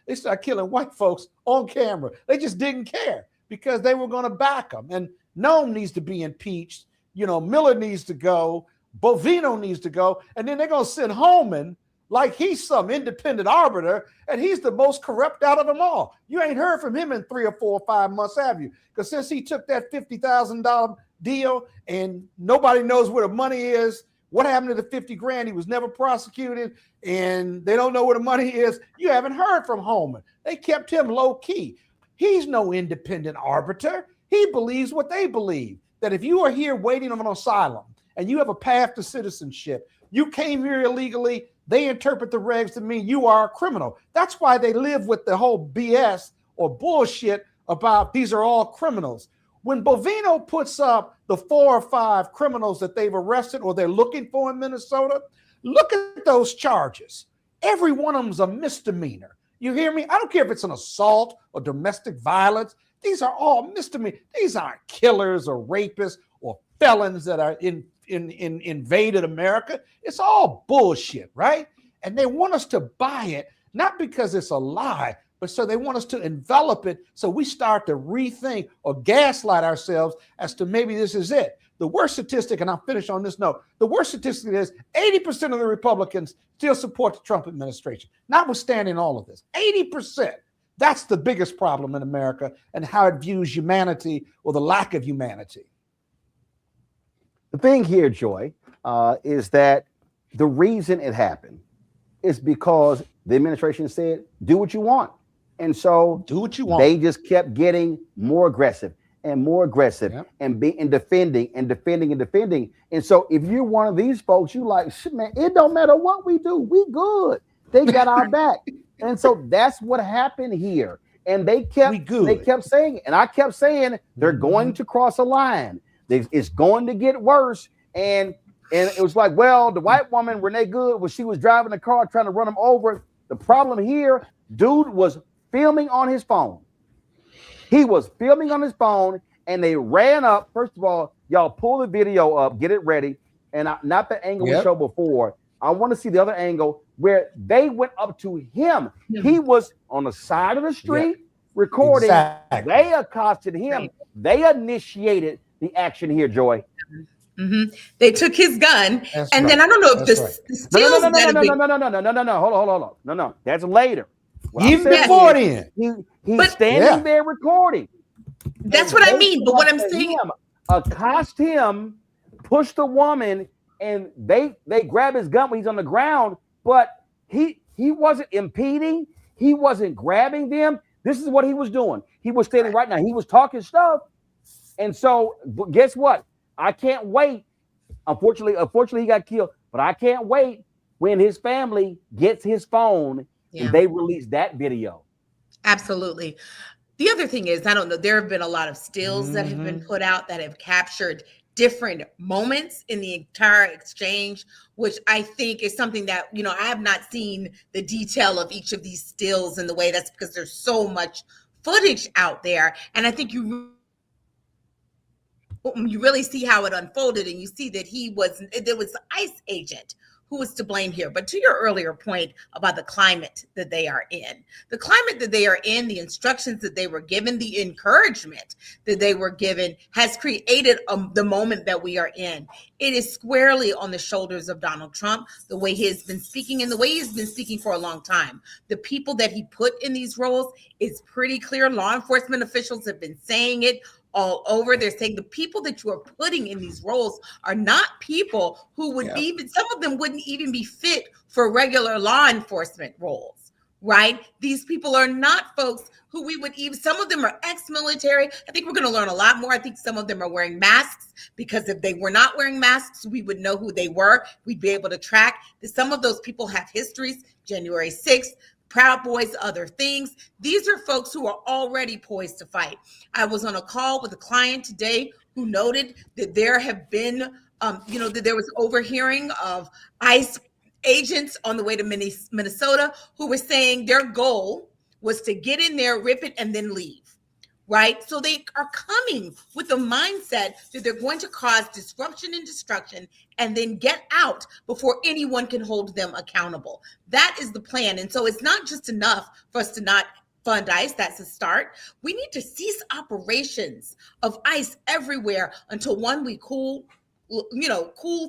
they started killing white folks on camera. They just didn't care because they were going to back them. And Noam needs to be impeached. You know, Miller needs to go. Bovino needs to go. And then they're going to send Holman like he's some independent arbiter, and he's the most corrupt out of them all. You ain't heard from him in 3 or 4 or 5 months, have you? Because since he took that $50,000 deal and nobody knows where the money is, what happened to the 50 grand? He was never prosecuted, and they don't know where the money is. You haven't heard from Holman. They kept him low key. He's no independent arbiter. He believes what they believe, that if you are here waiting on an asylum and you have a path to citizenship, you came here illegally, they interpret the regs to mean you are a criminal. That's why they live with the whole BS or bullshit about these are all criminals. When Bovino puts up the 4 or 5 criminals that they've arrested or they're looking for in Minnesota, look at those charges. Every one of them is a misdemeanor. You hear me? I don't care if it's an assault or domestic violence. These are all misdemeanors. These aren't killers or rapists or felons that are invaded America. It's all bullshit, right? And they want us to buy it, not because it's a lie, but so they want us to envelop it so we start to rethink or gaslight ourselves as to maybe this is it. The worst statistic, and I'll finish on this note, the worst statistic is 80% of the Republicans still support the Trump administration, notwithstanding all of this. 80%. That's the biggest problem in America and how it views humanity or the lack of humanity. The thing here, Joy, is that the reason it happened is because the administration said, do what you want. And so do what you want. They just kept getting more aggressive and more aggressive and defending. And so if you're one of these folks, you like, shit, man, it don't matter what we do. We good. They got our back. And so that's what happened here. And they kept saying, and I kept saying, they're going to cross a line. It's going to get worse. And it was like, well, the white woman, Renee Good, when she was driving the car trying to run him over, the problem here, dude was filming on his phone. He was filming on his phone, and they ran up. First of all, y'all pull the video up, get it ready. And not the angle we showed before. I want to see the other angle where they went up to him. He was on the side of the street recording. Exactly. They accosted him. Right. They initiated the action here, Joy. Mm-hmm. They took his gun, and then I don't know if the stills. No. Hold on. No. That's later. Even before then, he's standing there recording. That's what I mean. But what I'm saying, accost him, push the woman, and they grab his gun when he's on the ground. But he wasn't impeding. He wasn't grabbing them. This is what he was doing. He was standing right now. He was talking stuff, and so guess what? I can't wait. Unfortunately, he got killed. But I can't wait when his family gets his phone and they release that video. Absolutely. The other thing is, I don't know, there have been a lot of stills that have been put out that have captured different moments in the entire exchange, which I think is something that, I have not seen the detail of each of these stills in the way. That's because there's so much footage out there. And I think you really see how it unfolded, and you see that there was the ICE agent who was to blame here. But to your earlier point about the climate that they are in, the instructions that they were given, the encouragement that they were given has created the moment that we are in. It is squarely on the shoulders of Donald Trump, the way he has been speaking and the way he's been speaking for a long time. The people that he put in these roles is pretty clear. Law enforcement officials have been saying it all over. They're saying the people that you are putting in these roles are not people who would some of them wouldn't even be fit for regular law enforcement roles, right? These people are not folks who we would even, some of them are ex-military. I think we're going to learn a lot more. I think some of them are wearing masks, because if they were not wearing masks, we would know who they were. We'd be able to track that. Some of those people have histories, January 6th, Proud Boys, other things. These are folks who are already poised to fight. I was on a call with a client today who noted that there have been, that there was overhearing of ICE agents on the way to Minnesota who were saying their goal was to get in there, rip it, and then leave. Right? So they are coming with the mindset that they're going to cause disruption and destruction and then get out before anyone can hold them accountable. That is the plan. And so it's not just enough for us to not fund ICE. That's a start. We need to cease operations of ICE everywhere until we cool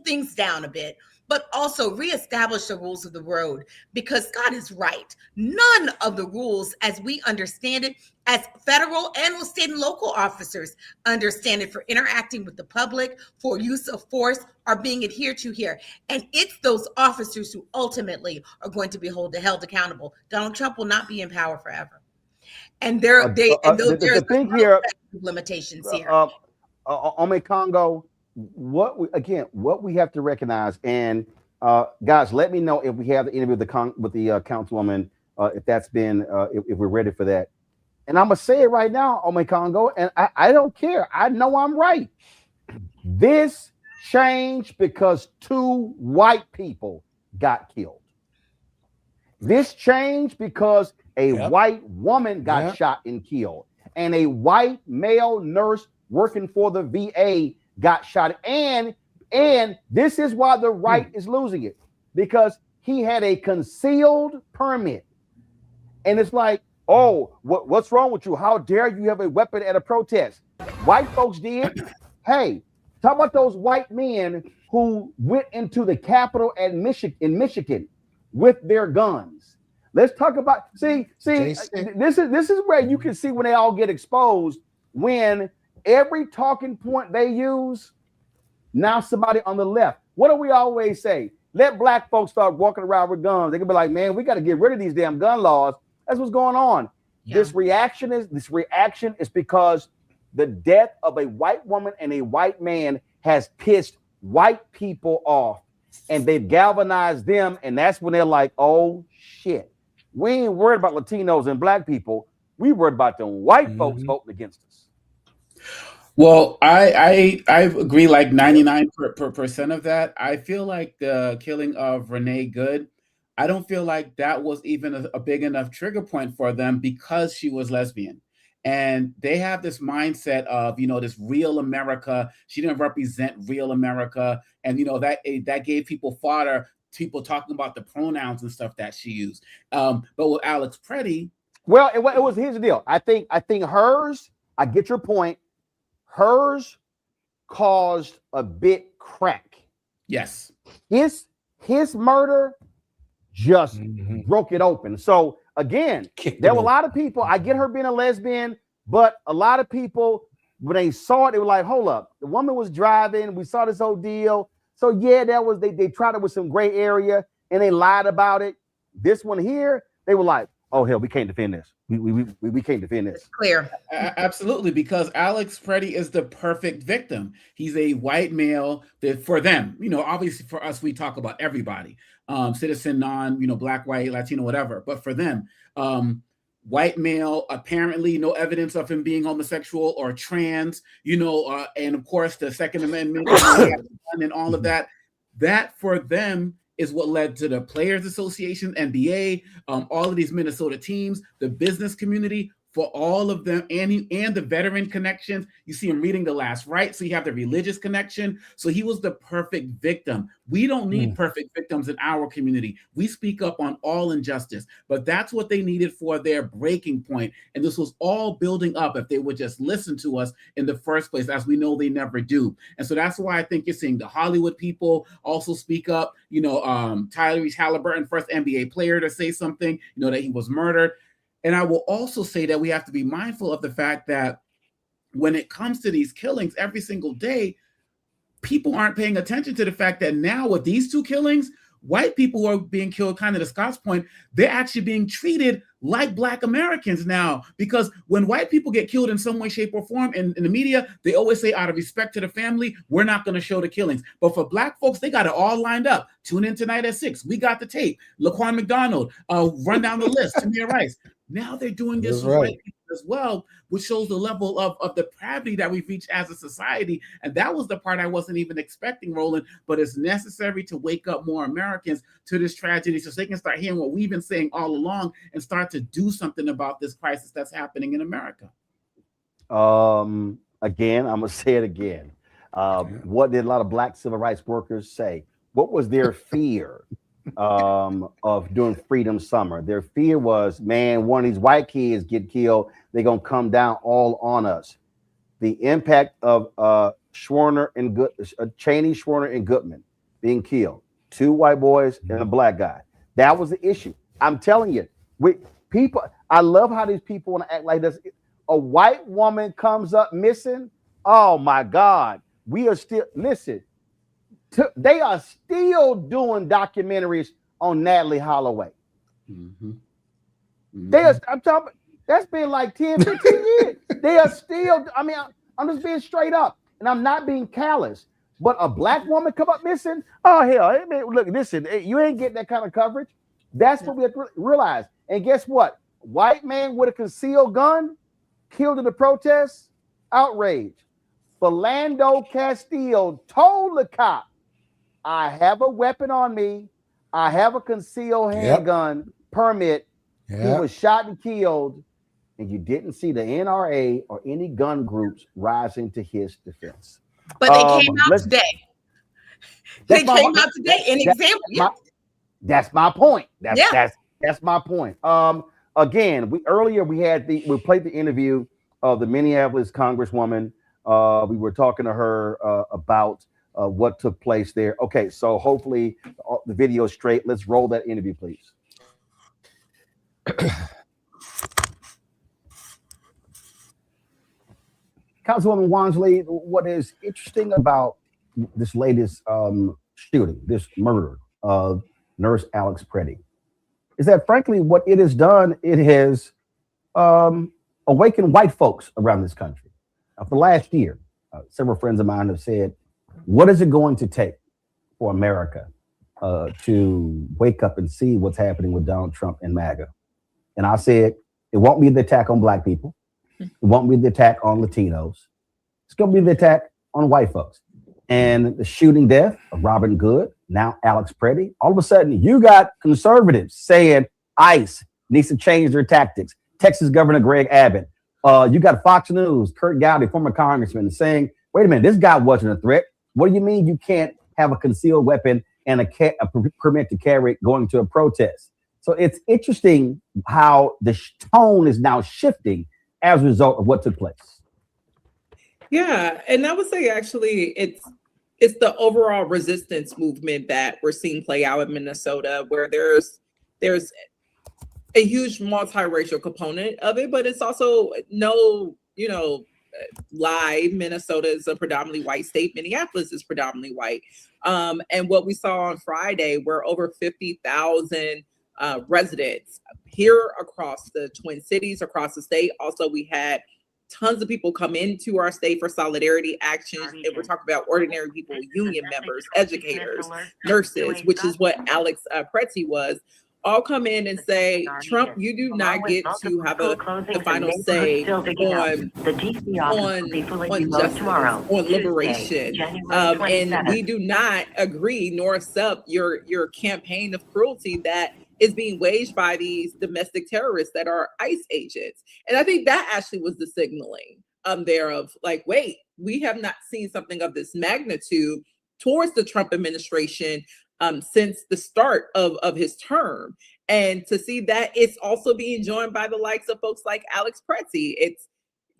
things down a bit, but also reestablish the rules of the road, because God is right. None of the rules, as we understand it, as federal and state and local officers understand it, for interacting with the public, for use of force, are being adhered to here. And it's those officers who ultimately are going to be held accountable. Donald Trump will not be in power forever. And there's limitations here. Ome Congo, what we have to recognize, and guys, let me know if we have the interview with the councilwoman, if that's been if we're ready for that. And I'm gonna say it right now, Ome Congo, and I don't care. I know I'm right. This changed because 2 white people got killed. This changed because a white woman got shot and killed, and a white male nurse working for the VA got shot. And this is why the right is losing it, because he had a concealed permit. And it's like, oh, what's wrong with you? How dare you have a weapon at a protest? White folks did. Hey, talk about those white men who went into the Capitol in Michigan with their guns. Let's talk about, see, this is where you can see when they all get exposed, when every talking point they use, now somebody on the left. What do we always say? Let black folks start walking around with guns. They can be like, man, we got to get rid of these damn gun laws. That's what's going on. Yeah. This reaction is because the death of a white woman and a white man has pissed white people off, and they've galvanized them. And that's when they're like, oh shit, we ain't worried about Latinos and black people. We worried about the white folks voting against us. Well, I agree like 99% of that. I feel like the killing of Renee Good, I don't feel like that was even a big enough trigger point for them because she was lesbian. And they have this mindset of, this real America. She didn't represent real America. And, that gave people fodder, people talking about the pronouns and stuff that she used. But with Alex Preddy. Well, it was, here's the deal. I think hers, I get your point. Hers caused a bit crack. Yes. His murder just broke it open. So again, there were a lot of people. I get her being a lesbian, but a lot of people, when they saw it, they were like, hold up. The woman was driving. We saw this whole deal. So yeah, they tried it with some gray area and they lied about it. This one here, they were like, oh hell, we can't defend this. We can't defend this. It's clear. Absolutely, because Alex Preddy is the perfect victim. He's a white male that for them, obviously for us, we talk about everybody, citizen, non, black, white, Latino, whatever. But for them, white male, apparently no evidence of him being homosexual or trans, and of course the Second Amendment and all of that. That for them is what led to the Players Association, NBA, all of these Minnesota teams, the business community, for all of them, and the veteran connections. You see him reading The Last Rites, so you have the religious connection. So he was the perfect victim. We don't need perfect victims in our community. We speak up on all injustice, but that's what they needed for their breaking point. And this was all building up if they would just listen to us in the first place, as we know they never do. And so that's why I think you're seeing the Hollywood people also speak up. Tyrese Halliburton, first NBA player to say something, that he was murdered. And I will also say that we have to be mindful of the fact that when it comes to these killings every single day, people aren't paying attention to the fact that now with these two killings, white people who are being killed, kind of to Scott's point, they're actually being treated like Black Americans now. Because when white people get killed in some way, shape, or form in the media, they always say, out of respect to the family, we're not going to show the killings. But for Black folks, they got it all lined up. Tune in tonight at 6. We got the tape. Laquan McDonald, run down the list. Tamir Rice. Now they're doing this with white people as well, which shows the level of depravity that we've reached as a society. And that was the part I wasn't even expecting, Roland, but it's necessary to wake up more Americans to this tragedy so they can start hearing what we've been saying all along and start to do something about this crisis that's happening in America. Again, I'm going to say it again. What did a lot of Black civil rights workers say? What was their fear of doing Freedom Summer? Their fear was, man, one of these white kids get killed, they're gonna come down all on us. The impact of Cheney, Schwerner, and Goodman being killed, 2 white boys and a Black guy. That was the issue. I'm telling you, I love how these people want to act like this. A white woman comes up missing. Oh my God, we are still they are still doing documentaries on Natalie Holloway. I'm talking, that's been like 10, 15 years. They are still, I'm just being straight up, and I'm not being callous, but a Black woman come up missing? Oh, hell, look, listen, you ain't getting that kind of coverage. That's what we have to realize. And guess what? White man with a concealed gun killed in the protests? Outrage. Philando Castile told the cop, I have a weapon on me. I have a concealed handgun permit. He was shot and killed, and you didn't see the NRA or any gun groups rising to his defense. But they came out today. They came out today in example. That's my point. That's my point. Again, we played the interview of the Minneapolis Congresswoman. We were talking to her about what took place there. Okay, so hopefully the video is straight. Let's roll that interview, please. Councilwoman Wansley, what is interesting about this latest shooting, this murder of Nurse Alex Preddy is that, frankly, what it has done, it has awakened white folks around this country. For the last year, several friends of mine have said, what is it going to take for America to wake up and see what's happening with Donald Trump and MAGA? And I said, it won't be the attack on black people. It won't be the attack on Latinos. It's going to be the attack on white folks. And the shooting death of Robin Good, now Alex Preddy, all of a sudden you got conservatives saying ICE needs to change their tactics. Texas Governor Greg Abbott. You got Fox News, Kurt Gowdy, former congressman, saying, wait a minute, this guy wasn't a threat. What do you mean you can't have a concealed weapon and a permit to carry it going to a protest? So it's interesting how the tone is now shifting as a result of what took place. Yeah, and I would say actually it's the overall resistance movement that we're seeing play out in Minnesota, where there's a huge multiracial component of it, but it's also no, lie. Minnesota is a predominantly white state. Minneapolis is predominantly white. And what we saw on Friday were over 50,000 residents here across the Twin Cities, across the state. Also, we had tons of people come into our state for solidarity actions. And we're talking about ordinary people, union members, educators, nurses, which is what Alex Preddy was, all come in and say, Trump, you do not get to have the final say on justice, on liberation. And we do not agree nor accept your campaign of cruelty that is being waged by these domestic terrorists that are ICE agents. And I think that actually was the signaling there of like, wait, we have not seen something of this magnitude towards the Trump administration since the start of his term. And to see that it's also being joined by the likes of folks like Alex Preddy. It's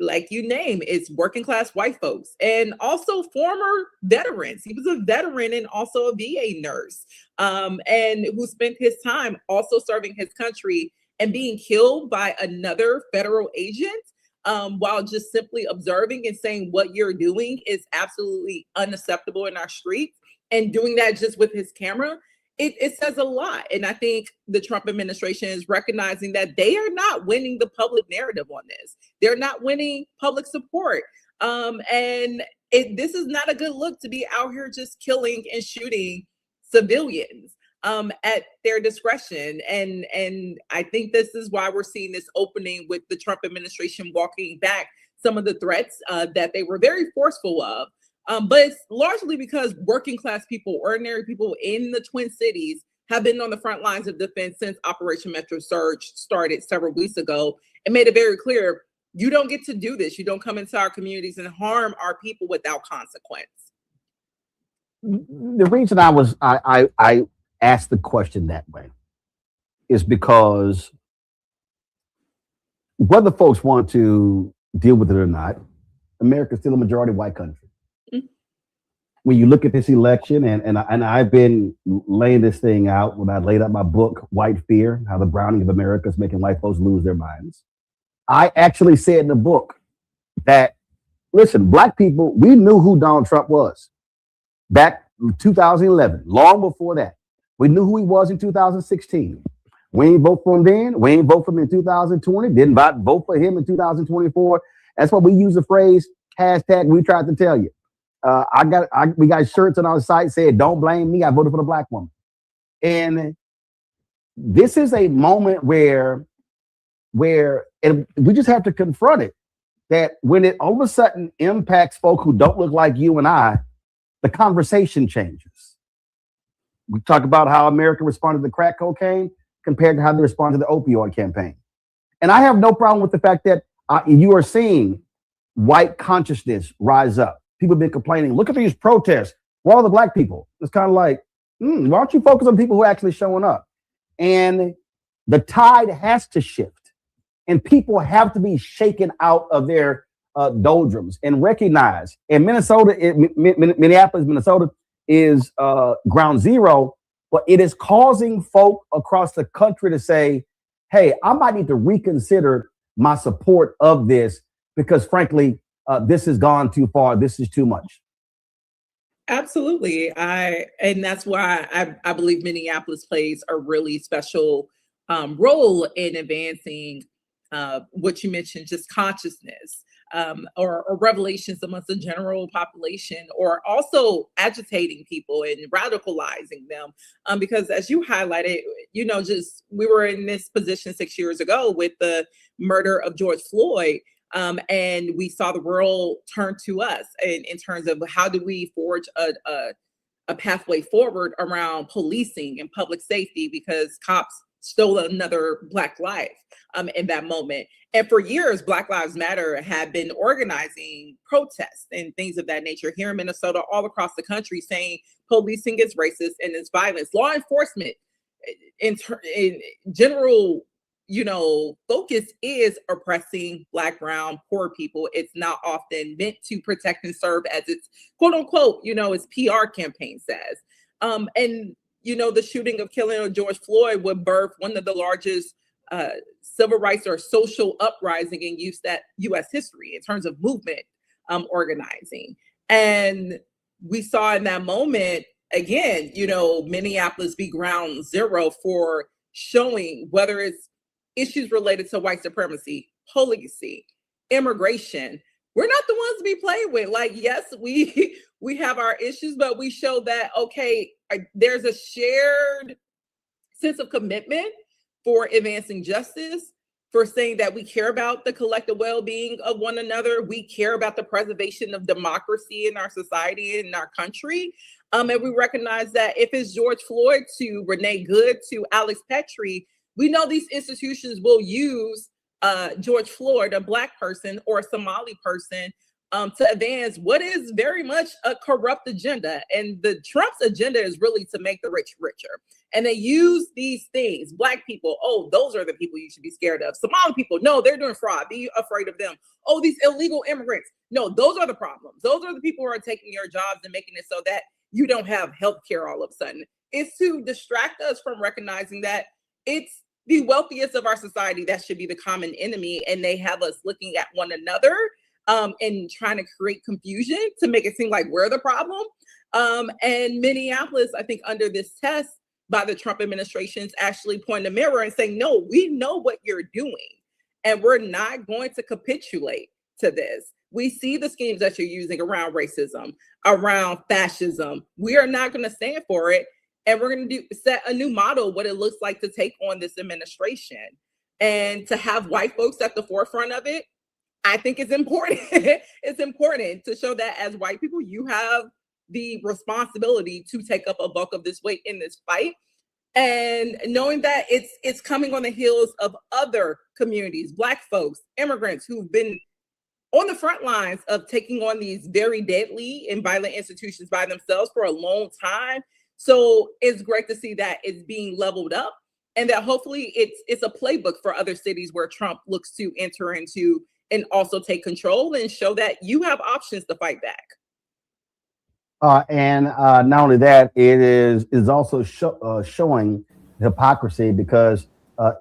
like you name, it's working class white folks and also former veterans. He was a veteran and also a VA nurse, and who spent his time also serving his country and being killed by another federal agent while just simply observing and saying what you're doing is absolutely unacceptable in our streets, and doing that just with his camera. It says a lot. And I think the Trump administration is recognizing that they are not winning the public narrative on this. They're not winning public support. And this is not a good look to be out here just killing and shooting civilians at their discretion. And I think this is why we're seeing this opening with the Trump administration walking back some of the threats that they were very forceful of. But it's largely because working class people, ordinary people in the Twin Cities have been on the front lines of defense since Operation Metro Surge started several weeks ago, and made it very clear, you don't get to do this. You don't come into our communities and harm our people without consequence. The reason I asked the question that way is because whether folks want to deal with it or not, America is still a majority white country. When you look at this election, and I've been laying this thing out when I laid out my book, White Fear, How the Browning of America is Making White Folks Lose Their Minds. I actually said in the book that, listen, black people, we knew who Donald Trump was back in 2011, long before that. We knew who he was in 2016. We ain't vote for him then. We ain't vote for him in 2020. Didn't vote for him in 2024. That's why we use the phrase, hashtag we tried to tell you. We got shirts on our site saying, don't blame me, I voted for the black woman. And this is a moment where and we just have to confront it, that when it all of a sudden impacts folk who don't look like you and I, the conversation changes. We talk about how America responded to crack cocaine compared to how they responded to the opioid campaign. And I have no problem with the fact that you are seeing white consciousness rise up. People have been complaining, look at these protests. Where are the black people? It's kind of like, why don't you focus on people who are actually showing up? And the tide has to shift. And people have to be shaken out of their doldrums and recognize. And Minneapolis, Minnesota is ground zero, but it is causing folk across the country to say, hey, I might need to reconsider my support of this because, frankly, this has gone too far. This is too much. Absolutely. And that's why I believe Minneapolis plays a really special role in advancing what you mentioned, just consciousness, or revelations amongst the general population, or also agitating people and radicalizing them. Because as you highlighted, just we were in this position 6 years ago with the murder of George Floyd. And we saw the world turn to us in terms of how do we forge a pathway forward around policing and public safety, because cops stole another Black life in that moment. And for years, Black Lives Matter had been organizing protests and things of that nature here in Minnesota, all across the country, saying policing is racist and it's violence. Law enforcement in general, focus is oppressing Black, brown, poor people. It's not often meant to protect and serve as its quote unquote, its PR campaign says. And the shooting of killing of George Floyd would birth one of the largest civil rights or social uprising in U.S. history in terms of movement organizing. And we saw in that moment, again, Minneapolis be ground zero for showing whether it's issues related to white supremacy, policy, immigration. We're not the ones to be played with. Like, yes, we have our issues, but we show that, okay, there's a shared sense of commitment for advancing justice, for saying that we care about the collective well-being of one another. We care about the preservation of democracy in our society, in our country. And we recognize that if it's George Floyd to Renee Good to Alex Petrie, we know these institutions will use George Floyd, a Black person or a Somali person, to advance what is very much a corrupt agenda. And the Trump's agenda is really to make the rich richer. And they use these things. Black people, oh, those are the people you should be scared of. Somali people, no, they're doing fraud. Be afraid of them. Oh, these illegal immigrants. No, those are the problems. Those are the people who are taking your jobs and making it so that you don't have health care all of a sudden. It's to distract us from recognizing that it's the wealthiest of our society that should be the common enemy, and they have us looking at one another and trying to create confusion to make it seem like we're the problem. And Minneapolis, I think, under this test by the Trump administration, is actually pointing the mirror and saying, no, we know what you're doing, and we're not going to capitulate to this. We see the schemes that you're using around racism, around fascism. We are not going to stand for it. And we're going to set a new model, what it looks like to take on this administration. And to have white folks at the forefront of it, I think it's important. It's important to show that as white people, you have the responsibility to take up a bulk of this weight in this fight. And knowing that it's coming on the heels of other communities, Black folks, immigrants who've been on the front lines of taking on these very deadly and violent institutions by themselves for a long time. So it's great to see that it's being leveled up, and that hopefully it's a playbook for other cities where Trump looks to enter into and also take control and show that you have options to fight back. And not only that, it is also showing hypocrisy, because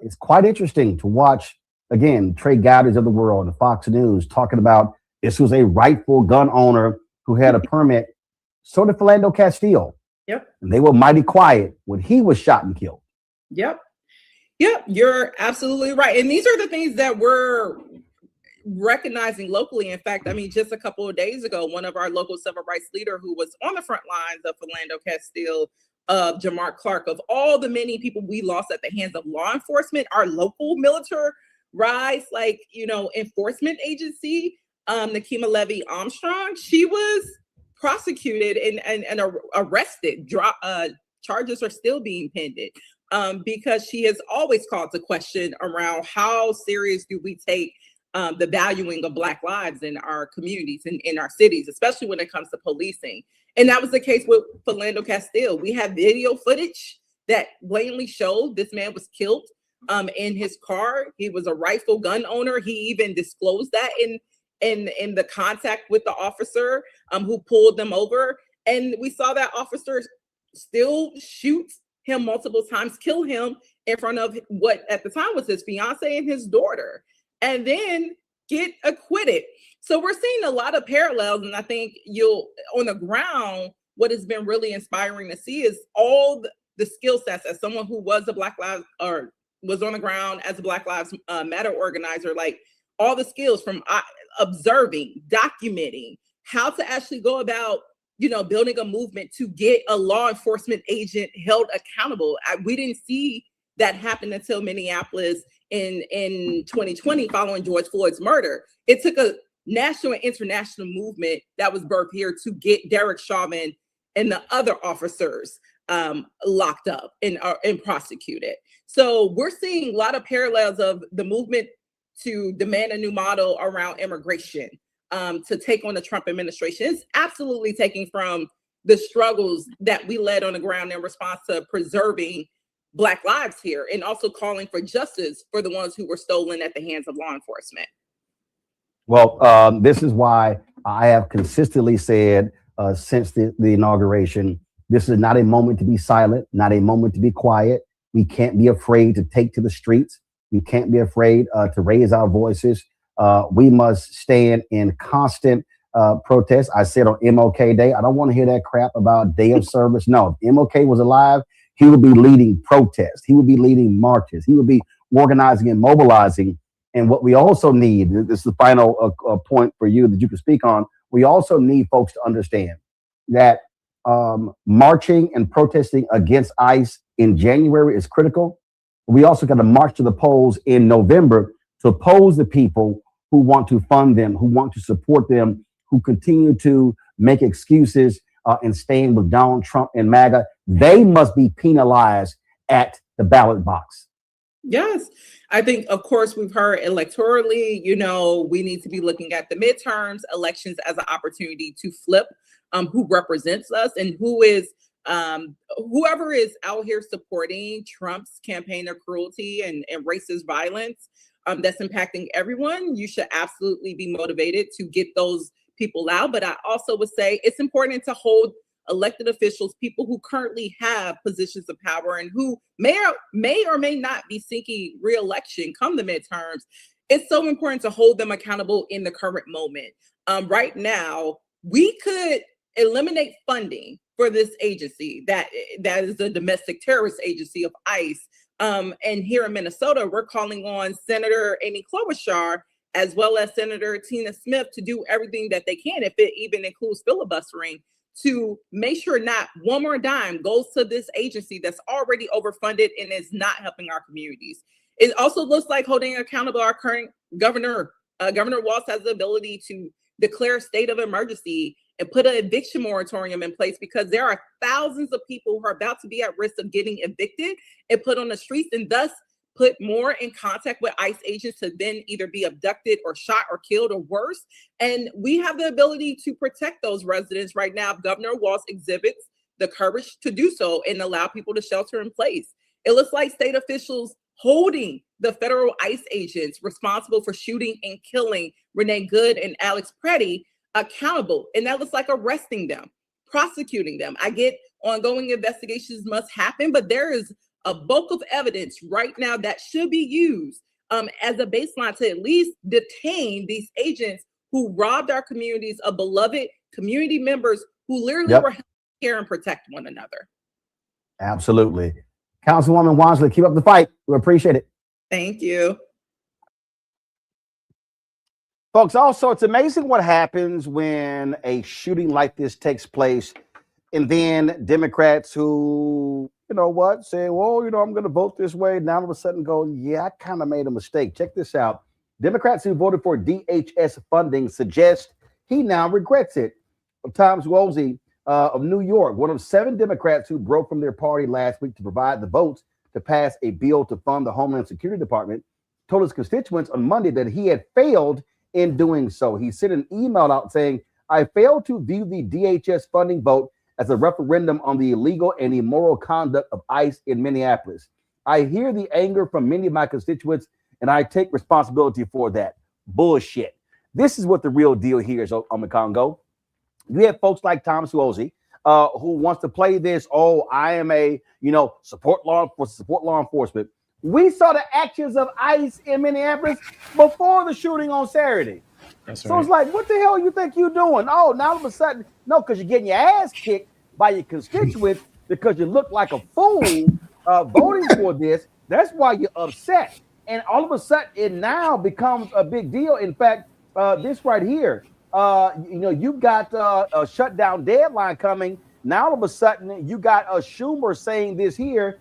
it's quite interesting to watch, again, Trey Gowdy's of the world and Fox News talking about this was a rightful gun owner who had a permit. So did Philando Castile. Yep. And they were mighty quiet when he was shot and killed. Yep. Yep. You're absolutely right. And these are the things that we're recognizing locally. In fact, I mean, just a couple of days ago, one of our local civil rights leader who was on the front lines of Philando Castile, of Jamar Clark, of all the many people we lost at the hands of law enforcement, our local militarized, enforcement agency, Nakima Levy Armstrong, she was prosecuted and arrested. Charges are still being pended because she has always called to question around how serious do we take the valuing of Black lives in our communities and in our cities, especially when it comes to policing. And that was the case with Philando Castile. We have video footage that blatantly showed this man was killed in his car. He was a rightful gun owner. He even disclosed that in the contact with the officer who pulled them over. And we saw that officer still shoot him multiple times, kill him in front of what at the time was his fiance and his daughter, and then get acquitted. So we're seeing a lot of parallels. And I think on the ground, what has been really inspiring to see is all the skill sets as someone who was a Black Lives or was on the ground as a Black Lives Matter organizer, like all the skills from observing, documenting, how to actually go about, building a movement to get a law enforcement agent held accountable. We didn't see that happen until Minneapolis in 2020 following George Floyd's murder. It took a national and international movement that was birthed here to get Derek Chauvin and the other officers locked up and prosecuted. So we're seeing a lot of parallels of the movement to demand a new model around immigration, to take on the Trump administration. It's absolutely taking from the struggles that we led on the ground in response to preserving Black lives here, and also calling for justice for the ones who were stolen at the hands of law enforcement. Well, this is why I have consistently said since the inauguration, this is not a moment to be silent, not a moment to be quiet. We can't be afraid to take to the streets. We can't be afraid to raise our voices. We must stand in constant protest. I said on MLK Day, I don't want to hear that crap about day of service. No, if MLK was alive, he would be leading protests. He would be leading marches. He would be organizing and mobilizing. And what we also need, this is the final point for you that you can speak on, we also need folks to understand that marching and protesting against ICE in January is critical. We also got to march to the polls in November to oppose the people who want to fund them, who want to support them, who continue to make excuses and stand with Donald Trump and MAGA. They must be penalized at the ballot box. Yes. I think, of course, we've heard electorally, we need to be looking at the midterms, elections as an opportunity to flip who represents us and who is whoever is out here supporting Trump's campaign of cruelty and racist violence that's impacting everyone. You should absolutely be motivated to get those people out. But I also would say it's important to hold elected officials, people who currently have positions of power and who may or may not be seeking re-election come the midterms. It's so important to hold them accountable in the current moment. Right now, we could eliminate funding for this agency that is the domestic terrorist agency of ICE. And here in Minnesota, we're calling on Senator Amy Klobuchar as well as Senator Tina Smith to do everything that they can, if it even includes filibustering, to make sure not one more dime goes to this agency that's already overfunded and is not helping our communities. It also looks like holding accountable our current governor. Governor Walz has the ability to declare a state of emergency and put an eviction moratorium in place, because there are thousands of people who are about to be at risk of getting evicted and put on the streets, and thus put more in contact with ICE agents to then either be abducted or shot or killed or worse. And we have the ability to protect those residents right now if Governor Walz exhibits the courage to do so and allow people to shelter in place. It looks like state officials holding the federal ICE agents responsible for shooting and killing Renee Good and Alex Preddy accountable. And that looks like arresting them, prosecuting them. I get ongoing investigations must happen, but there is a bulk of evidence right now that should be used as a baseline to at least detain these agents who robbed our communities of beloved community members who literally were helping care and protect one another. Absolutely. Councilwoman Wansley, keep up the fight. We appreciate it. Thank you. Folks, also, it's amazing what happens when a shooting like this takes place, and then Democrats who, say, well, I'm going to vote this way. Now all of a sudden go, yeah, I kind of made a mistake. Check this out. Democrats who voted for DHS funding suggest he now regrets it. Tom Suozzi of New York, one of 7 Democrats who broke from their party last week to provide the votes to pass a bill to fund the Homeland Security Department, told his constituents on Monday that he had failed in doing so. He sent an email out saying, I failed to view the DHS funding vote as a referendum on the illegal and immoral conduct of ICE in Minneapolis. I hear the anger from many of my constituents, and I take responsibility for that. Bullshit. This is what the real deal here is on the Congo. You have folks like Tom Suozzi, who wants to play this, I am a, support law enforcement. We saw the actions of ICE in Minneapolis before the shooting on Saturday. That's so it's like, what the hell you think you're doing? Oh, now all of a sudden, no, because you're getting your ass kicked. by your constituents because you look like a fool voting for this. That's why you're upset. And all of a sudden, it now becomes a big deal. In fact, this right here, you've got a shutdown deadline coming. Now, all of a sudden, you got a Schumer saying this here.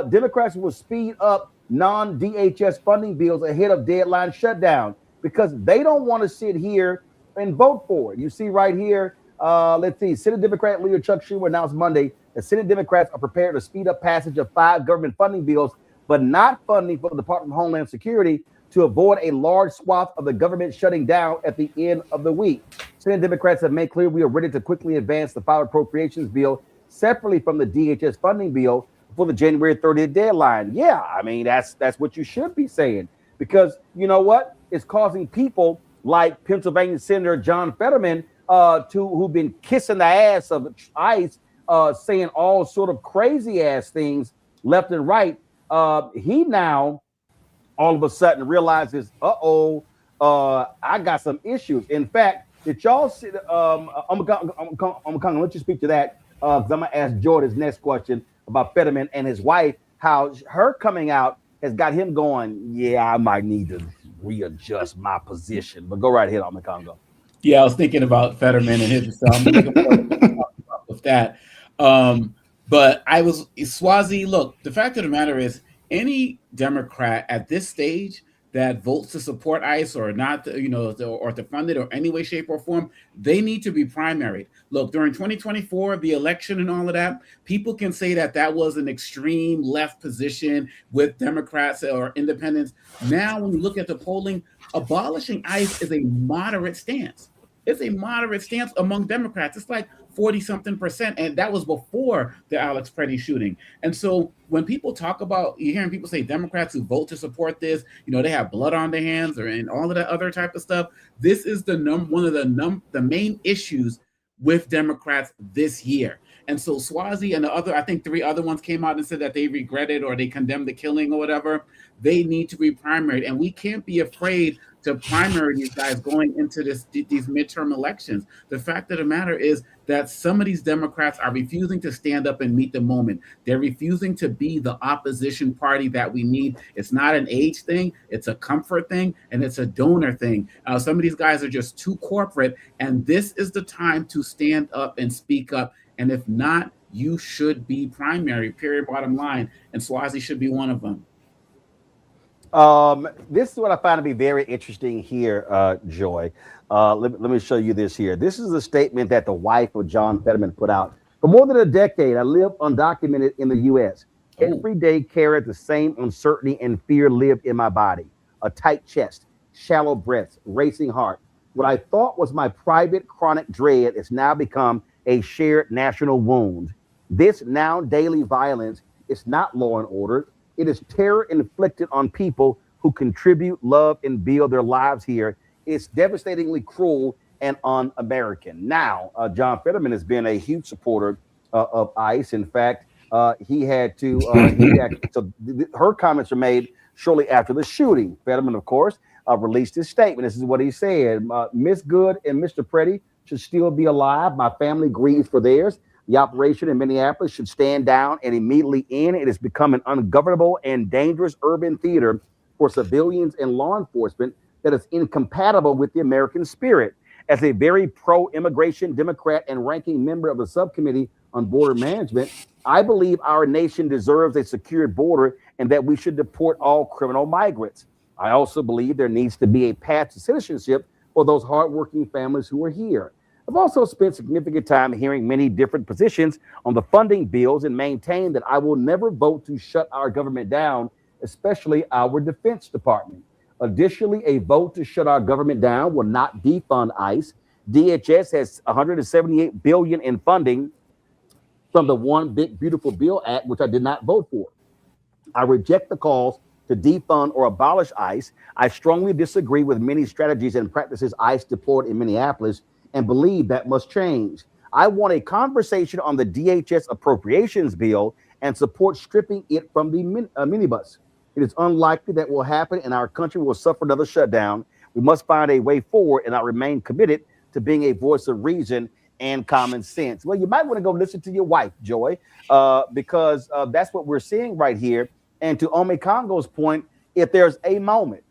Democrats will speed up non-DHS funding bills ahead of deadline shutdown because they don't want to sit here and vote for it. You see right here, let's see, Senate Democrat leader Chuck Schumer announced Monday that Senate Democrats are prepared to speed up passage of 5 government funding bills, but not funding for the Department of Homeland Security to avoid a large swath of the government shutting down at the end of the week. Senate Democrats have made clear we are ready to quickly advance the filed appropriations bill separately from the DHS funding bill for the January 30th deadline. Yeah, I mean, that's what you should be saying, because you know what? It's causing people like Pennsylvania Senator John Fetterman who've been kissing the ass of ICE, saying all sort of crazy ass things left and right. He now all of a sudden realizes, I got some issues. In fact, did y'all see? I'm gonna let you speak to that because I'm gonna ask Jordan's next question about Fetterman and his wife, how her coming out has got him going, yeah, I might need to readjust my position. But go right ahead, on the Congo. Yeah, I was thinking about Fetterman and his with that. But I was Swazi. Look, the fact of the matter is, any Democrat at this stage that votes to support ICE or not, or to fund it or any way, shape, or form, they need to be primaried. Look, during 2024, the election and all of that, people can say that that was an extreme left position with Democrats or independents. Now, when you look at the polling, abolishing ICE is a moderate stance. It's a moderate stance among Democrats. It's like 40-something%. And that was before the Alex Preddy shooting. And so when people talk about, you're hearing people say Democrats who vote to support this, they have blood on their hands and all of that other type of stuff. This is one of the main issues with Democrats this year. And so Swazi and I think 3 other ones came out and said that they regretted or they condemned the killing or whatever. They need to be primaried. And we can't be afraid to primary these guys going into these midterm elections. The fact of the matter is that some of these Democrats are refusing to stand up and meet the moment. They're refusing to be the opposition party that we need. It's not an age thing, it's a comfort thing, and it's a donor thing. Some of these guys are just too corporate, and this is the time to stand up and speak up. And if not, you should be primary, period, bottom line. And Swazi should be one of them. This is what I find to be very interesting here, Joy. Let me show you this here. This is a statement that the wife of John Fetterman put out. For more than a decade, I lived undocumented in the U.S. Every day carried the same uncertainty and fear lived in my body. A tight chest, shallow breaths, racing heart. What I thought was my private chronic dread has now become a shared national wound. This now daily violence is not law and order. It is terror inflicted on people who contribute, love, and build their lives here. It's devastatingly cruel and un-American. Now, John Fetterman has been a huge supporter of ICE. In fact, he had to. Her comments are made shortly after the shooting. Fetterman, of course, released his statement. This is what he said: Miss Good and Mr. Preddy should still be alive. My family grieves for theirs. The operation in Minneapolis should stand down and immediately end. It has become an ungovernable and dangerous urban theater for civilians and law enforcement that is incompatible with the American spirit. As a very pro-immigration Democrat and ranking member of the subcommittee on border management, I believe our nation deserves a secured border and that we should deport all criminal migrants. I also believe there needs to be a path to citizenship for those hardworking families who are here. I've also spent significant time hearing many different positions on the funding bills and maintain that I will never vote to shut our government down, especially our Defense Department. Additionally, a vote to shut our government down will not defund ICE. DHS has $178 billion in funding from the One Big Beautiful Bill Act, which I did not vote for. I reject the calls to defund or abolish ICE. I strongly disagree with many strategies and practices ICE deployed in Minneapolis and believe that must change. I want a conversation on the DHS appropriations bill and support stripping it from the minibus. It is unlikely that will happen and our country will suffer another shutdown. We must find a way forward, and I remain committed to being a voice of reason and common sense. Well, you might want to go listen to your wife, Joy, because that's what we're seeing right here. And to Ome Congo's point, if there's a moment,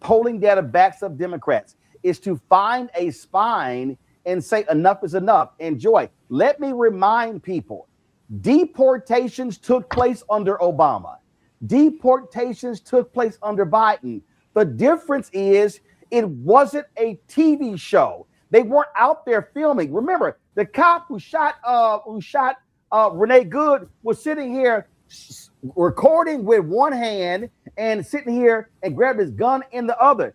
polling data backs up Democrats, is to find a spine and say enough is enough. And Joy, let me remind people, deportations took place under Obama. Deportations took place under Biden. The difference is it wasn't a TV show. They weren't out there filming. Remember, the cop who shot Renee Good was sitting here recording with one hand and sitting here and grabbed his gun in the other.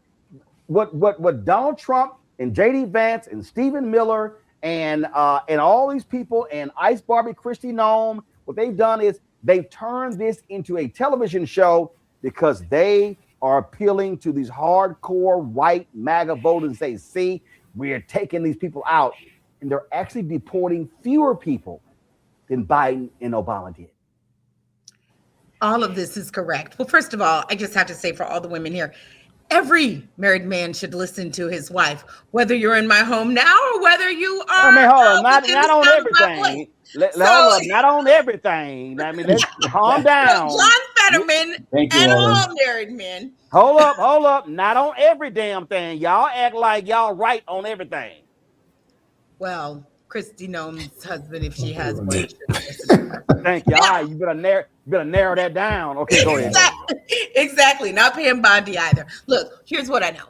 What Donald Trump and J.D. Vance and Stephen Miller and all these people and Ice Barbie Christy Nome, what they've done is they've turned this into a television show because they are appealing to these hardcore white MAGA voters and say, see, we are taking these people out. And they're actually deporting fewer people than Biden and Obama did. All of this is correct. Well, first of all, I just have to say for all the women here, every married man should listen to his wife, whether you're in my home now or whether you are. I mean, hold on, not on everything. Hold up, not on everything. I mean, let's calm down. John Fetterman and all married men. Hold up, not on every damn thing. Y'all act like y'all right on everything. Well, Christy Nome's husband, if she has one. Thank you. All right, you better narrow that down. Okay, go ahead. Exactly. Not paying Bondi either. Look, here's what I know.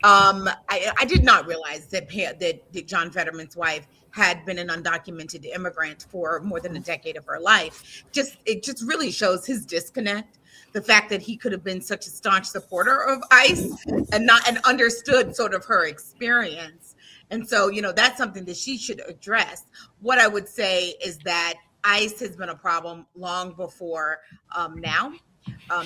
I did not realize that John Fetterman's wife had been an undocumented immigrant for more than a decade of her life. It just really shows his disconnect. The fact that he could have been such a staunch supporter of ICE and understood sort of her experience. And so, that's something that she should address. What I would say is that ICE has been a problem long before now.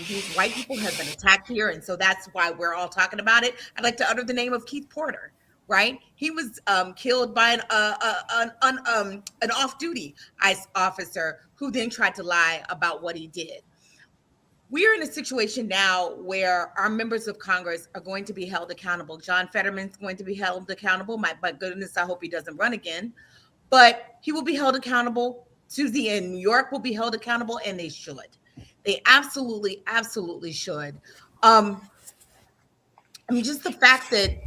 These white people have been attacked here, and so that's why we're all talking about it. I'd like to utter the name of Keith Porter, right? He was killed by an off-duty ICE officer who then tried to lie about what he did. We are in a situation now where our members of Congress are going to be held accountable. John Fetterman's going to be held accountable. My goodness, I hope he doesn't run again. But he will be held accountable. Susie in New York will be held accountable, and they should. They absolutely, absolutely should. Just the fact that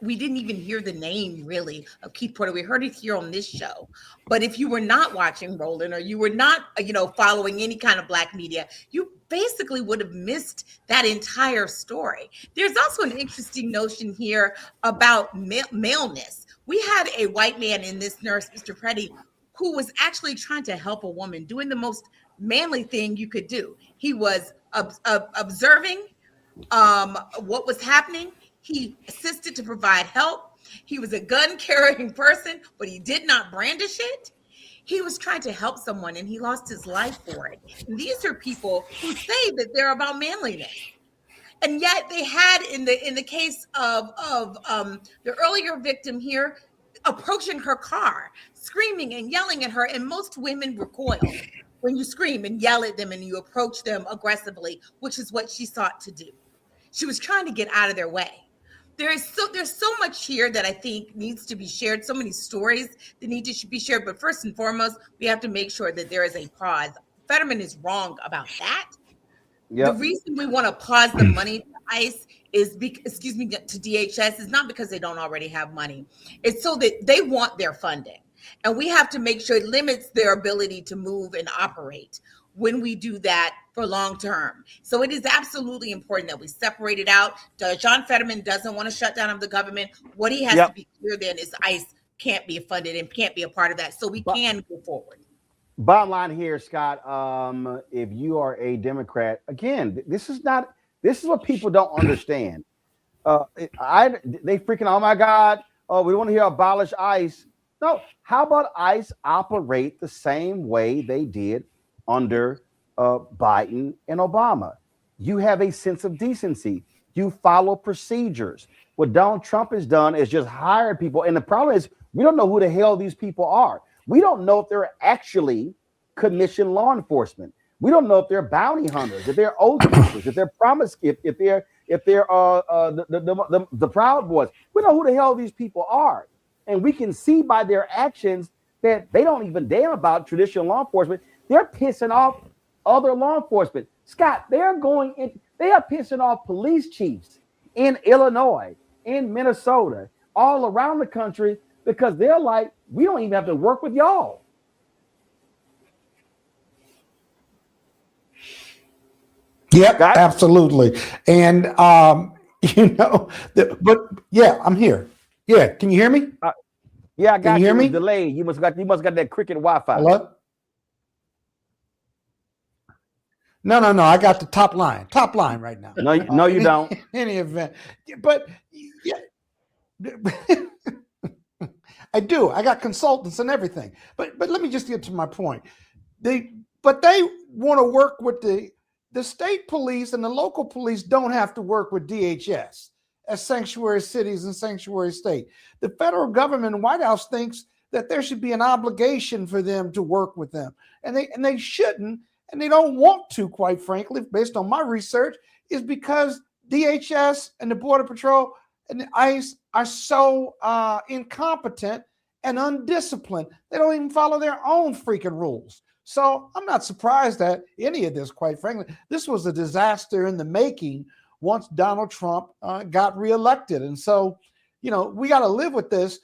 we didn't even hear the name really of Keith Porter. We heard it here on this show. But if you were not watching Roland or you were not, following any kind of Black media, you basically would have missed that entire story. There's also an interesting notion here about maleness. We had a white man in this nurse, Mr. Preddy, who was actually trying to help a woman, doing the most manly thing you could do. He was observing what was happening. He assisted to provide help. He was a gun-carrying person, but he did not brandish it. He was trying to help someone, and he lost his life for it. And these are people who say that they're about manliness, and yet they had in the case of the earlier victim here, approaching her car, screaming and yelling at her, and most women recoil when you scream and yell at them and you approach them aggressively, which is what she sought to do. She was trying to get out of their way. There's so much here that I think needs to be shared, so many stories that need to be shared. But first and foremost, we have to make sure that there is a pause. Fetterman is wrong about that. Yep. The reason we want to pause the money to ICE is to DHS is not because they don't already have money. It's so that they want their funding. And we have to make sure it limits their ability to move and operate when we do that for long term. So it is absolutely important that we separate it out. John Fetterman doesn't want to shut down of the government. What he has to be clear then is ICE can't be funded and can't be a part of that. So we can go forward. Bottom line here, Scott, if you are a Democrat, again, this is what people don't understand. They freaking, oh my God, we want to hear abolish ICE. No, how about ICE operate the same way they did under Biden and Obama? You have a sense of decency. You follow procedures. What Donald Trump has done is just hire people. And the problem is we don't know who the hell these people are. We don't know if they're actually commissioned law enforcement. We don't know if they're bounty hunters, if they're oath keepers, if they're promise, if they're the Proud Boys. We don't know who the hell these people are. And we can see by their actions that they don't even damn about traditional law enforcement. They're pissing off other law enforcement. Scott, they are pissing off police chiefs in Illinois, in Minnesota, all around the country, because they're like, we don't even have to work with y'all. Yep, Scott? Absolutely. And but yeah, I'm here. Yeah, can you hear me? Yeah, I got you. Hear me? Delayed. You must got that cricket Wi-Fi. Hello? No. I got the top line right now. No, you don't. In any event, but yeah, I do. I got consultants and everything. But let me just get to my point. They want to work with the state police, and the local police don't have to work with DHS as sanctuary cities and sanctuary state. The federal government and White House thinks that there should be an obligation for them to work with them, and they shouldn't. And they don't want to, quite frankly, based on my research, is because DHS and the Border Patrol and the ICE are so incompetent and undisciplined. They don't even follow their own freaking rules. So I'm not surprised at any of this, quite frankly. This was a disaster in the making once Donald Trump got reelected. And so, we got to live with this.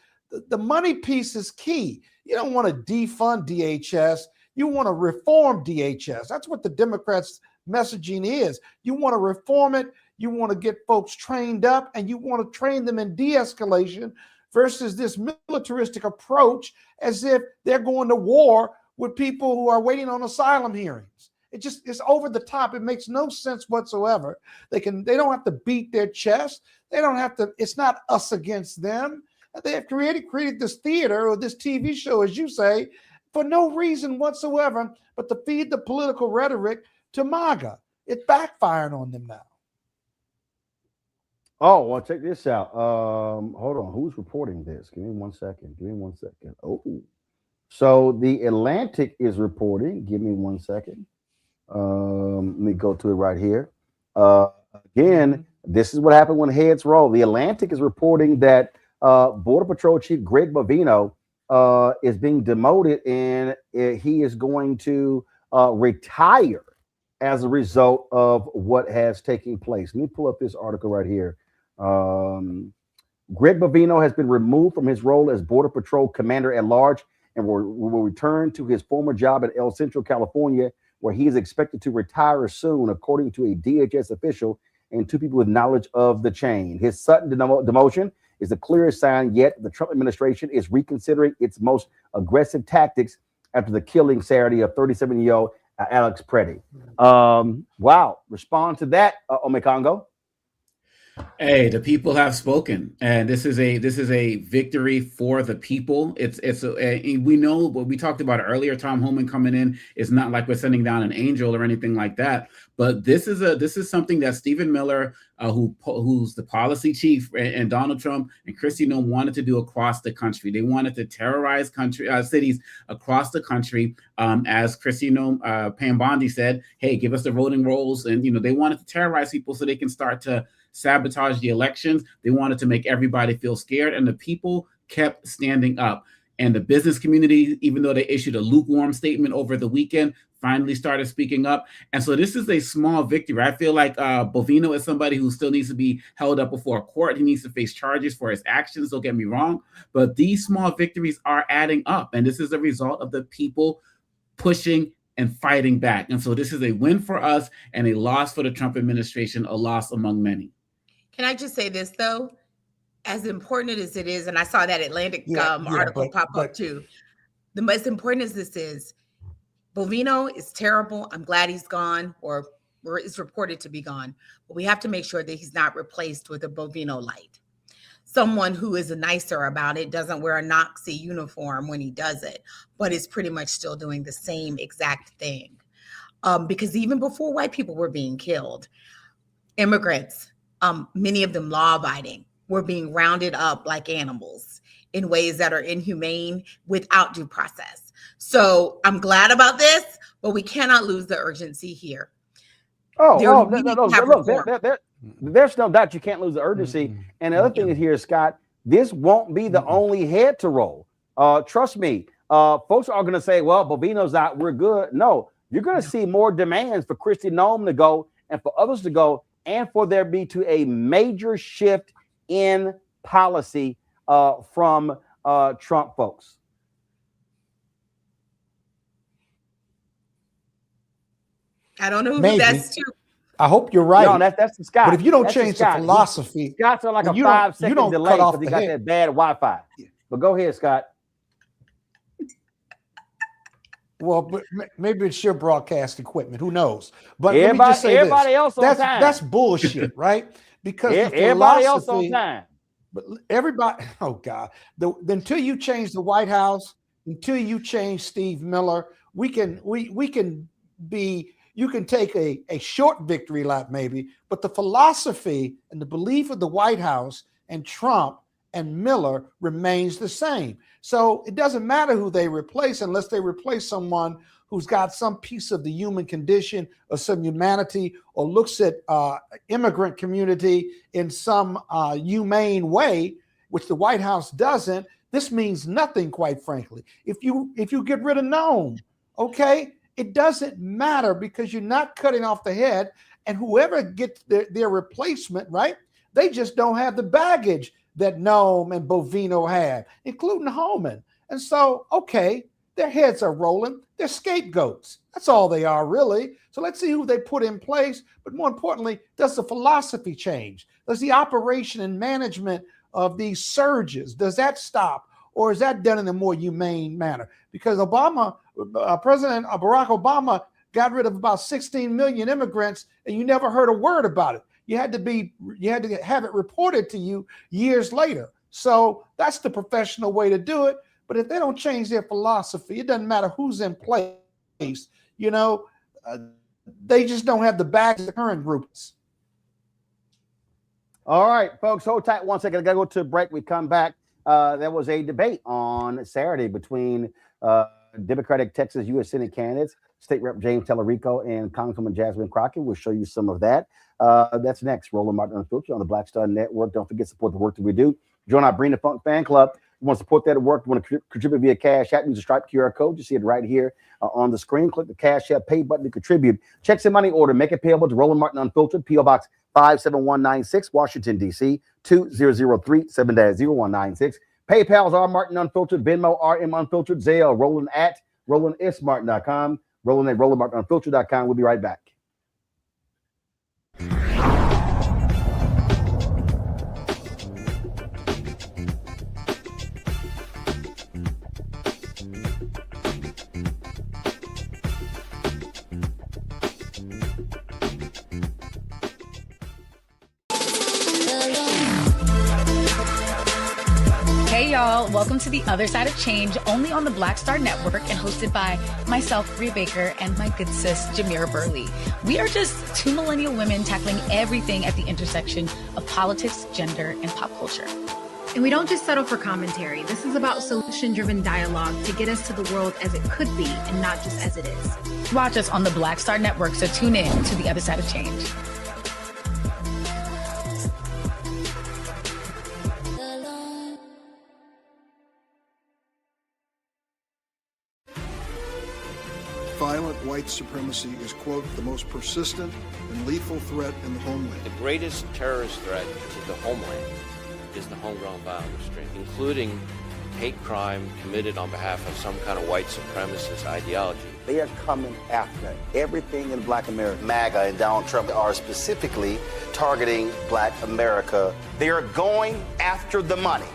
The money piece is key. You don't want to defund DHS. You want to reform DHS. That's what the Democrats' messaging is. You want to reform it. You want to get folks trained up, and you want to train them in de-escalation versus this militaristic approach as if they're going to war with people who are waiting on asylum hearings. It's over the top. It makes no sense whatsoever. They don't have to beat their chest. They don't have to. It's not us against them. They have created this theater or this TV show, as you say, for no reason whatsoever, but to feed the political rhetoric to MAGA. It's backfiring on them now. Oh, well, check this out. Hold on. Who's reporting this? Give me one second. Oh, so the Atlantic is reporting. Give me 1 second. Let me go to it right here. Again, this is what happened when heads roll. The Atlantic is reporting that Border Patrol Chief Greg Bovino is being demoted, and he is going to retire as a result of what has taken place. Let me pull up this article right here. Greg Bovino has been removed from his role as Border Patrol Commander at Large and will return to his former job at El Centro, California, where he is expected to retire soon, according to a DHS official and two people with knowledge of the chain. His sudden demotion is the clearest sign yet the Trump administration is reconsidering its most aggressive tactics after the killing Saturday of 37-year-old Alex Preddy. Wow. Respond to that, Omekongo. Hey, the people have spoken, and this is a victory for the people. We know what we talked about earlier. Tom Homan coming in is not like we're sending down an angel or anything like that. But this is something that Stephen Miller, who's the policy chief, and Donald Trump and Kristi Noem wanted to do across the country. They wanted to terrorize cities across the country. As Kristi Noem, Pam Bondi said, "Hey, give us the voting rolls," and they wanted to terrorize people so they can start to sabotage the elections. They wanted to make everybody feel scared, and the people kept standing up. And the business community, even though they issued a lukewarm statement over the weekend, finally started speaking up. And so this is a small victory. I feel like Bovino is somebody who still needs to be held up before a court. He needs to face charges for his actions, don't get me wrong. But these small victories are adding up. And this is a result of the people pushing and fighting back. And so this is a win for us and a loss for the Trump administration, a loss among many. Can I just say this, though? As important as it is, and I saw that Atlantic article pop up too, the most important as this is, Bovino is terrible. I'm glad he's gone, or is reported to be gone. But we have to make sure that he's not replaced with a Bovino light. Someone who is nicer about it, doesn't wear a Nazi uniform when he does it, but is pretty much still doing the same exact thing. Because even before white people were being killed, immigrants, many of them law-abiding, were being rounded up like animals in ways that are inhumane without due process. So I'm glad about this, but we cannot lose the urgency here. There's no doubt you can't lose the urgency. And the other thing is here, Scott, this won't be the only head to roll. Trust me, folks are going to say, well, Bovino's out, we're good. No, you're going to see more demands for Kristi Noem to go and for others to go, and for there be to a major shift in policy from Trump folks. I don't know who Maybe. that's to. I hope you're right. No, that's the Scott. But if you don't That's change the Scott. philosophy, Scott's on like a you 5-second don't delay cut off because he the got head. that bad Wi-Fi. But go ahead, Scott. Well, but maybe it's your broadcast equipment. Who knows? But Everybody, let me just say everybody this. else on time. That's bullshit, right? Because the Everybody else on philosophy, time. but everybody, oh God, until you change the White House, until you change Steve Miller, we can be. You can take a short victory lap maybe, but the philosophy and the belief of the White House and Trump and Miller remains the same. So it doesn't matter who they replace unless they replace someone who's got some piece of the human condition or some humanity or looks at immigrant community in some humane way, which the White House doesn't. This means nothing, quite frankly. If you get rid of Noem, okay, it doesn't matter because you're not cutting off the head, and whoever gets their replacement, right? They just don't have the baggage that Noem and Bovino had, including Holman. And so, okay, their heads are rolling. They're scapegoats. That's all they are, really. So let's see who they put in place. But more importantly, does the philosophy change? Does the operation and management of these surges, does that stop? Or is that done in a more humane manner? Because President Barack Obama got rid of about 16 million immigrants, and you never heard a word about it. You had to have it reported to you years later. So that's the professional way to do it. But if they don't change their philosophy, it doesn't matter who's in place. You know, they just don't have the bags of the current groups. All right, folks, hold tight 1 second. I got to go to a break. We come back. There was a debate on Saturday between Democratic Texas U.S. Senate candidates, State Rep James Tellerico and Congresswoman Jasmine Crockett. We'll show you some of that. That's next. Roland Martin Unfiltered on the Black Star Network. Don't forget to support the work that we do. Join our Bring the Funk fan club. You want to support that work? You want to contribute via Cash App? Use the Stripe QR code. You see it right here on the screen. Click the Cash App pay button to contribute. Checks and money order. Make it payable to Roland Martin Unfiltered, P.O. Box 57196, Washington, D.C. 2003 7-0196. PayPal's R Martin Unfiltered, Venmo RM Unfiltered, Zelle Roland at RolandSMartin.com, Roland at RolandMartinUnfiltered.com. We'll be right back. Hey y'all, welcome to The Other Side of Change, only on the Black Star Network and hosted by myself, Bria Baker, and my good sis, Jamira Burley. We are just two millennial women tackling everything at the intersection of politics, gender, and pop culture. And we don't just settle for commentary. This is about solution-driven dialogue to get us to the world as it could be and not just as it is. Watch us on the Black Star Network, so tune in to The Other Side of Change. Violent white supremacy is, quote, the most persistent and lethal threat in the homeland. The greatest terrorist threat to the homeland is the homegrown violence stream, including hate crime committed on behalf of some kind of white supremacist ideology. They are coming after everything in Black America. MAGA and Donald Trump are specifically targeting Black America. They are going after the money.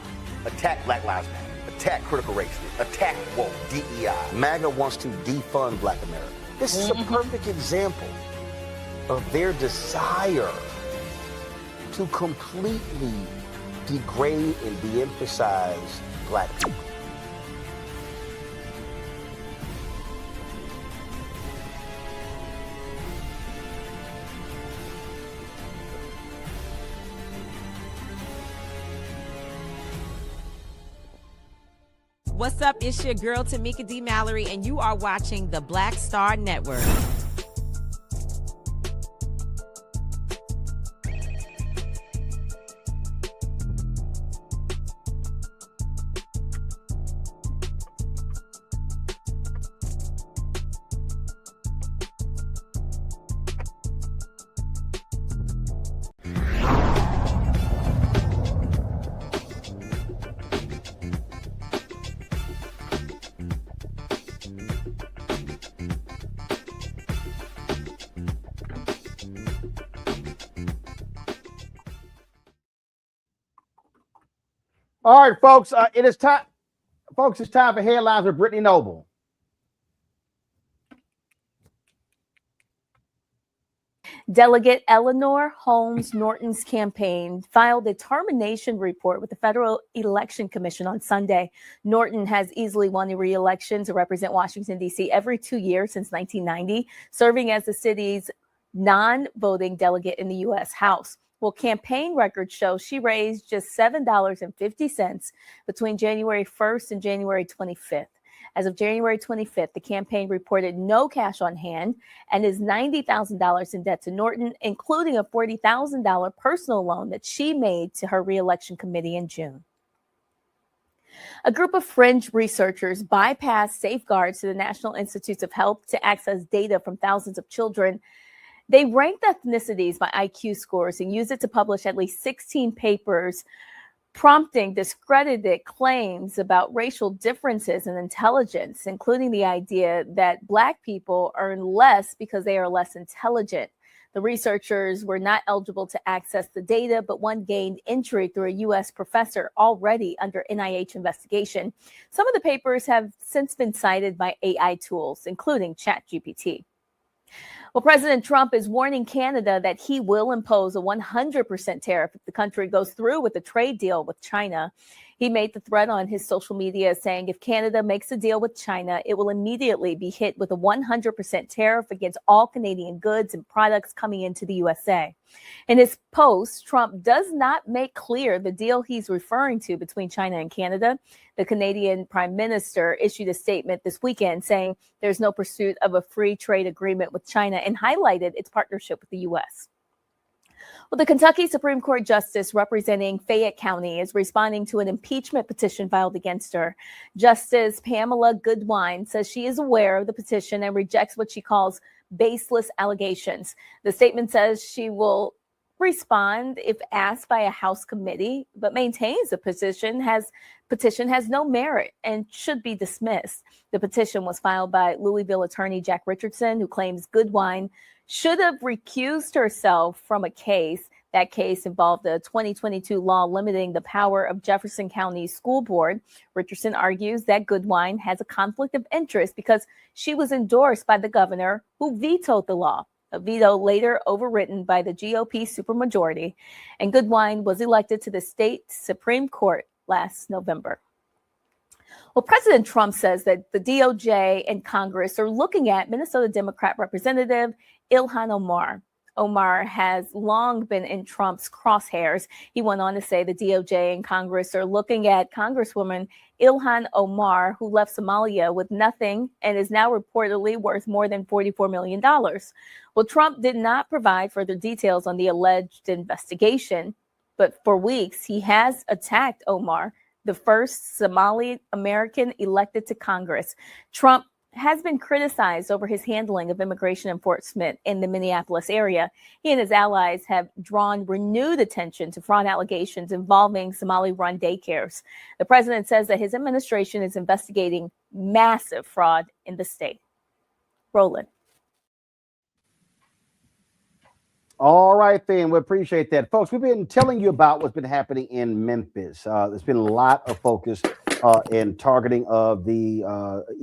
Attack Black Lives Matter. Attack critical race theory. Attack woke, DEI. MAGA wants to defund Black America. This is a perfect example of their desire to completely degrade and de-emphasize Black people. What's up? It's your girl, Tamika D. Mallory, and you are watching the Black Star Network. All right, folks. It is time. Folks, it's time for headlines with Brittany Noble. Delegate Eleanor Holmes Norton's campaign filed a termination report with the Federal Election Commission on Sunday. Norton has easily won a re-election to represent Washington, D.C. every 2 years since 1990, serving as the city's non-voting delegate in the U.S. House. Well, campaign records show she raised just $7.50 between January 1st and January 25th. As of January 25th, the campaign reported no cash on hand and is $90,000 in debt to Norton, including a $40,000 personal loan that she made to her re-election committee in June. A group of fringe researchers bypassed safeguards to the National Institutes of Health to access data from thousands of children. They ranked ethnicities by IQ scores and used it to publish at least 16 papers, prompting discredited claims about racial differences in intelligence, including the idea that Black people earn less because they are less intelligent. The researchers were not eligible to access the data, but one gained entry through a U.S. professor already under NIH investigation. Some of the papers have since been cited by AI tools, including ChatGPT. Well, President Trump is warning Canada that he will impose a 100% tariff if the country goes through with a trade deal with China. He made the threat on his social media saying if Canada makes a deal with China, it will immediately be hit with a 100% tariff against all Canadian goods and products coming into the USA. In his post, Trump does not make clear the deal he's referring to between China and Canada. The Canadian Prime Minister issued a statement this weekend saying there's no pursuit of a free trade agreement with China and highlighted its partnership with the U.S. Well, the Kentucky Supreme Court Justice representing Fayette County is responding to an impeachment petition filed against her. Justice Pamela Goodwine says she is aware of the petition and rejects what she calls baseless allegations. The statement says she will respond if asked by a House committee, but maintains the petition has no merit and should be dismissed. The petition was filed by Louisville attorney Jack Richardson, who claims Goodwine should have recused herself from a case. That case involved a 2022 law limiting the power of Jefferson County School Board. Richardson argues that Goodwine has a conflict of interest because she was endorsed by the governor who vetoed the law, a veto later overridden by the GOP supermajority, and Goodwine was elected to the state Supreme Court last November. Well, President Trump says that the DOJ and Congress are looking at Minnesota Democrat Representative Ilhan Omar. Omar has long been in Trump's crosshairs. He went on to say the DOJ and Congress are looking at Congresswoman Ilhan Omar, who left Somalia with nothing and is now reportedly worth more than $44 million. Well, Trump did not provide further details on the alleged investigation, but for weeks he has attacked Omar, the first Somali American elected to Congress. Trump has been criticized over his handling of immigration enforcement in the Minneapolis area. He and his allies have drawn renewed attention to fraud allegations involving Somali-run daycares. The president says that his administration is investigating massive fraud in the state. Roland. All right, then. We appreciate that. Folks, we've been telling you about what's been happening in Memphis. There's been a lot of focus in targeting of the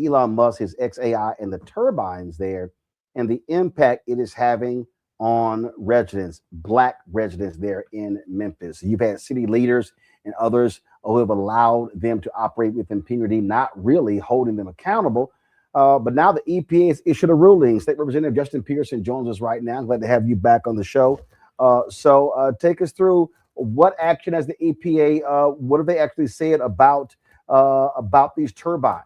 Elon Musk, his XAI, and the turbines there, and the impact it is having on residents, Black residents there in Memphis. You've had city leaders and others who have allowed them to operate with impunity, not really holding them accountable. But now the EPA has issued a ruling. State Representative Justin Pearson joins us right now. Glad to have you back on the show. So take us through what action has the EPA, what have they actually said about these turbines?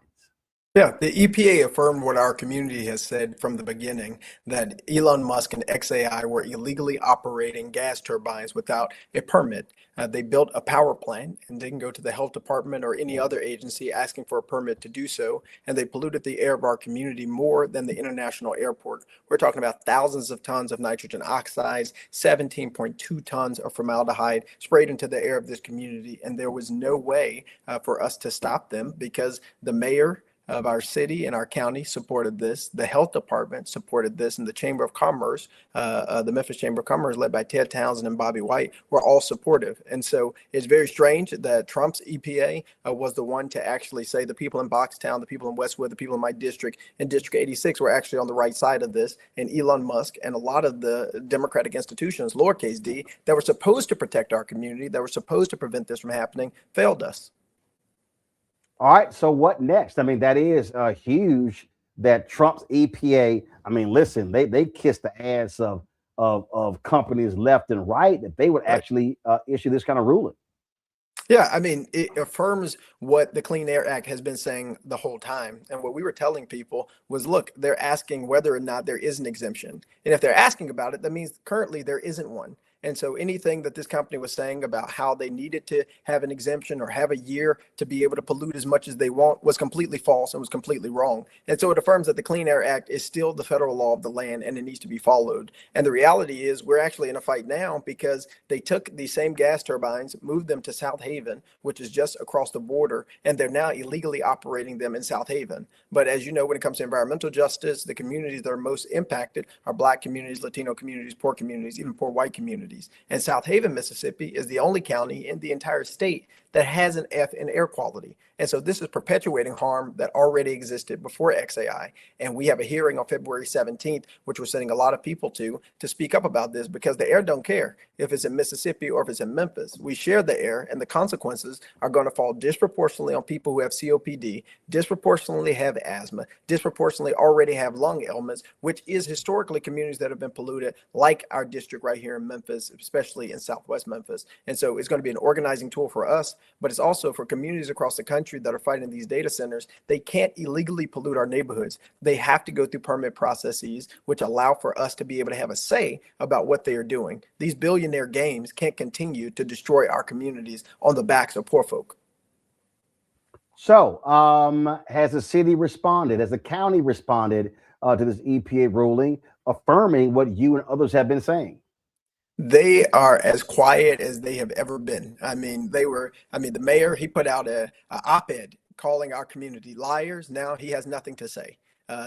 Yeah, the EPA affirmed what our community has said from the beginning, that Elon Musk and XAI were illegally operating gas turbines without a permit. They built a power plant and didn't go to the health department or any other agency asking for a permit to do so, and they polluted the air of our community more than the international airport. We're talking about thousands of tons of nitrogen oxides, 17.2 tons of formaldehyde sprayed into the air of this community, and there was no way for us to stop them because the mayor of our city and our county supported this. The health department supported this, and the Chamber of Commerce, the Memphis Chamber of Commerce, led by Ted Townsend and Bobby White, were all supportive. And so it's very strange that Trump's EPA was the one to actually say the people in Boxtown, the people in Westwood, the people in my district, and District 86 were actually on the right side of this. And Elon Musk and a lot of the Democratic institutions, lowercase d, that were supposed to protect our community, that were supposed to prevent this from happening, failed us. All right. So what next? I mean, that is huge that Trump's EPA, I mean, listen, they kissed the ass of companies left and right that they would actually issue this kind of ruling. Yeah, I mean, it affirms what the Clean Air Act has been saying the whole time. And what we were telling people was, look, they're asking whether or not there is an exemption. And if they're asking about it, that means currently there isn't one. And so anything that this company was saying about how they needed to have an exemption or have a year to be able to pollute as much as they want was completely false and was completely wrong. And so it affirms that the Clean Air Act is still the federal law of the land and it needs to be followed. And the reality is we're actually in a fight now because they took these same gas turbines, moved them to South Haven, which is just across the border, and they're now illegally operating them in South Haven. But as you know, when it comes to environmental justice, the communities that are most impacted are Black communities, Latino communities, poor communities, even poor white communities. And South Haven, Mississippi is the only county in the entire state that has an F in air quality. And so this is perpetuating harm that already existed before XAI. And we have a hearing on February 17th, which we're sending a lot of people to speak up about this because the air don't care if it's in Mississippi or if it's in Memphis. We share the air and the consequences are going to fall disproportionately on people who have COPD, disproportionately have asthma, disproportionately already have lung ailments, which is historically communities that have been polluted like our district right here in Memphis, especially in Southwest Memphis. And so it's going to be an organizing tool for us, but it's also for communities across the country that are fighting these data centers. They can't illegally pollute our neighborhoods. They have to go through permit processes, which allow for us to be able to have a say about what they are doing. These billionaire games can't continue to destroy our communities on the backs of poor folk. So has the city responded? Has the county responded to this EPA ruling, affirming what you and others have been saying? They are as quiet as they have ever been. I mean, the mayor, he put out a op-ed calling our community liars. Now he has nothing to say.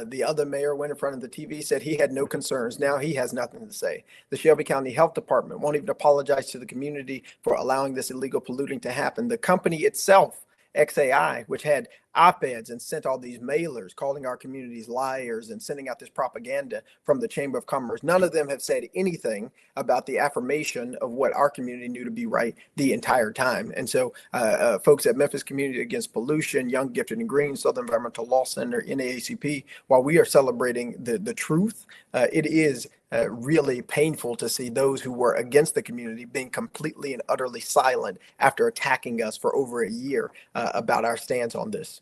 The other mayor went in front of the TV, said he had no concerns. Now he has nothing to say. The Shelby County Health Department won't even apologize to the community for allowing this illegal polluting to happen. The company itself, XAI, which had op-eds and sent all these mailers calling our communities liars and sending out this propaganda from the Chamber of Commerce. None of them have said anything about the affirmation of what our community knew to be right the entire time. And so folks at Memphis Community Against Pollution, Young, Gifted, and Green, Southern Environmental Law Center, NAACP, while we are celebrating the truth, it is really painful to see those who were against the community being completely and utterly silent after attacking us for over a year about our stance on this.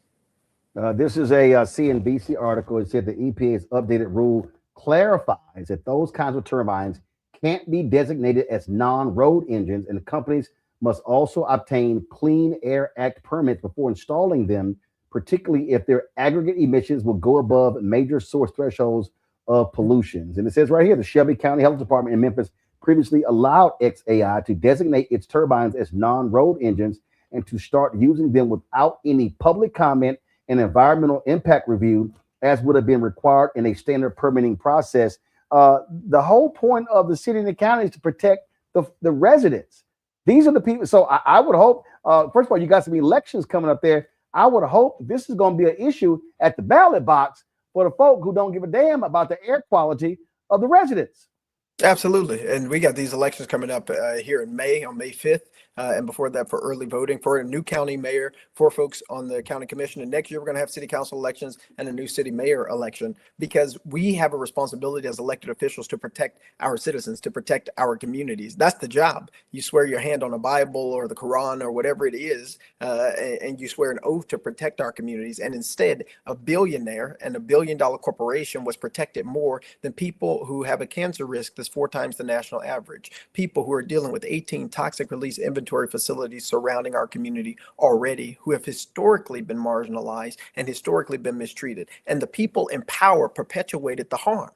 This is a CNBC article. It said the EPA's updated rule clarifies that those kinds of turbines can't be designated as non-road engines, and companies must also obtain Clean Air Act permits before installing them, particularly if their aggregate emissions will go above major source thresholds of pollutions. And it says right here, the Shelby County Health Department in Memphis previously allowed XAI to designate its turbines as non-road engines and to start using them without any public comment and environmental impact review, as would have been required in a standard permitting process. The whole point of the city and the county is to protect the residents. These are the people. So I would hope, first of all, you got some elections coming up there. I would hope this is going to be an issue at the ballot box for the folk who don't give a damn about the air quality of the residents. Absolutely. And we got these elections coming up here in May, on May 5th. And before that, for early voting for a new county mayor, for folks on the county commission. And next year, we're going to have city council elections and a new city mayor election, because we have a responsibility as elected officials to protect our citizens, to protect our communities. That's the job. You swear your hand on a Bible or the Quran or whatever it is, and you swear an oath to protect our communities. And instead, a billionaire and $1 billion corporation was protected more than people who have a cancer risk that's 4 times the national average, people who are dealing with 18 toxic release inventory facilities surrounding our community already, who have historically been marginalized and historically been mistreated. And the people in power perpetuated the harm.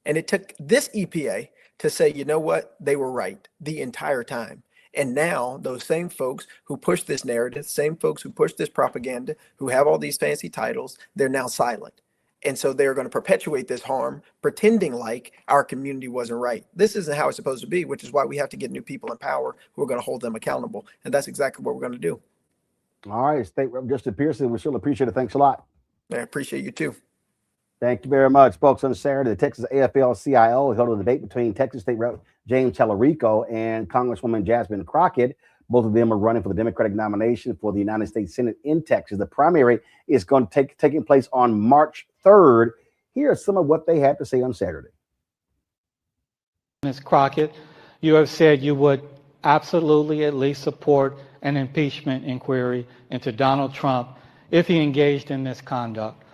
And it took this EPA to say, you know what, they were right the entire time. And now those same folks who push this narrative, same folks who push this propaganda, who have all these fancy titles, they're now silent. And so they're going to perpetuate this harm, pretending like our community wasn't right. This isn't how it's supposed to be, which is why we have to get new people in power who are going to hold them accountable. And that's exactly what we're going to do. All right, State Rep Justin Pearson, we sure appreciate it. Thanks a lot. I appreciate you too. Thank you very much, folks. On Saturday, the Texas AFL-CIO held a debate between Texas State Rep James Tallarico and Congresswoman Jasmine Crockett. Both of them are running for the Democratic nomination for the United States Senate in Texas. The primary is going to taking place on March 3rd. Here are some of what they had to say on Saturday. Ms. Crockett, you have said you would absolutely at least support an impeachment inquiry into Donald Trump if he engaged in misconduct.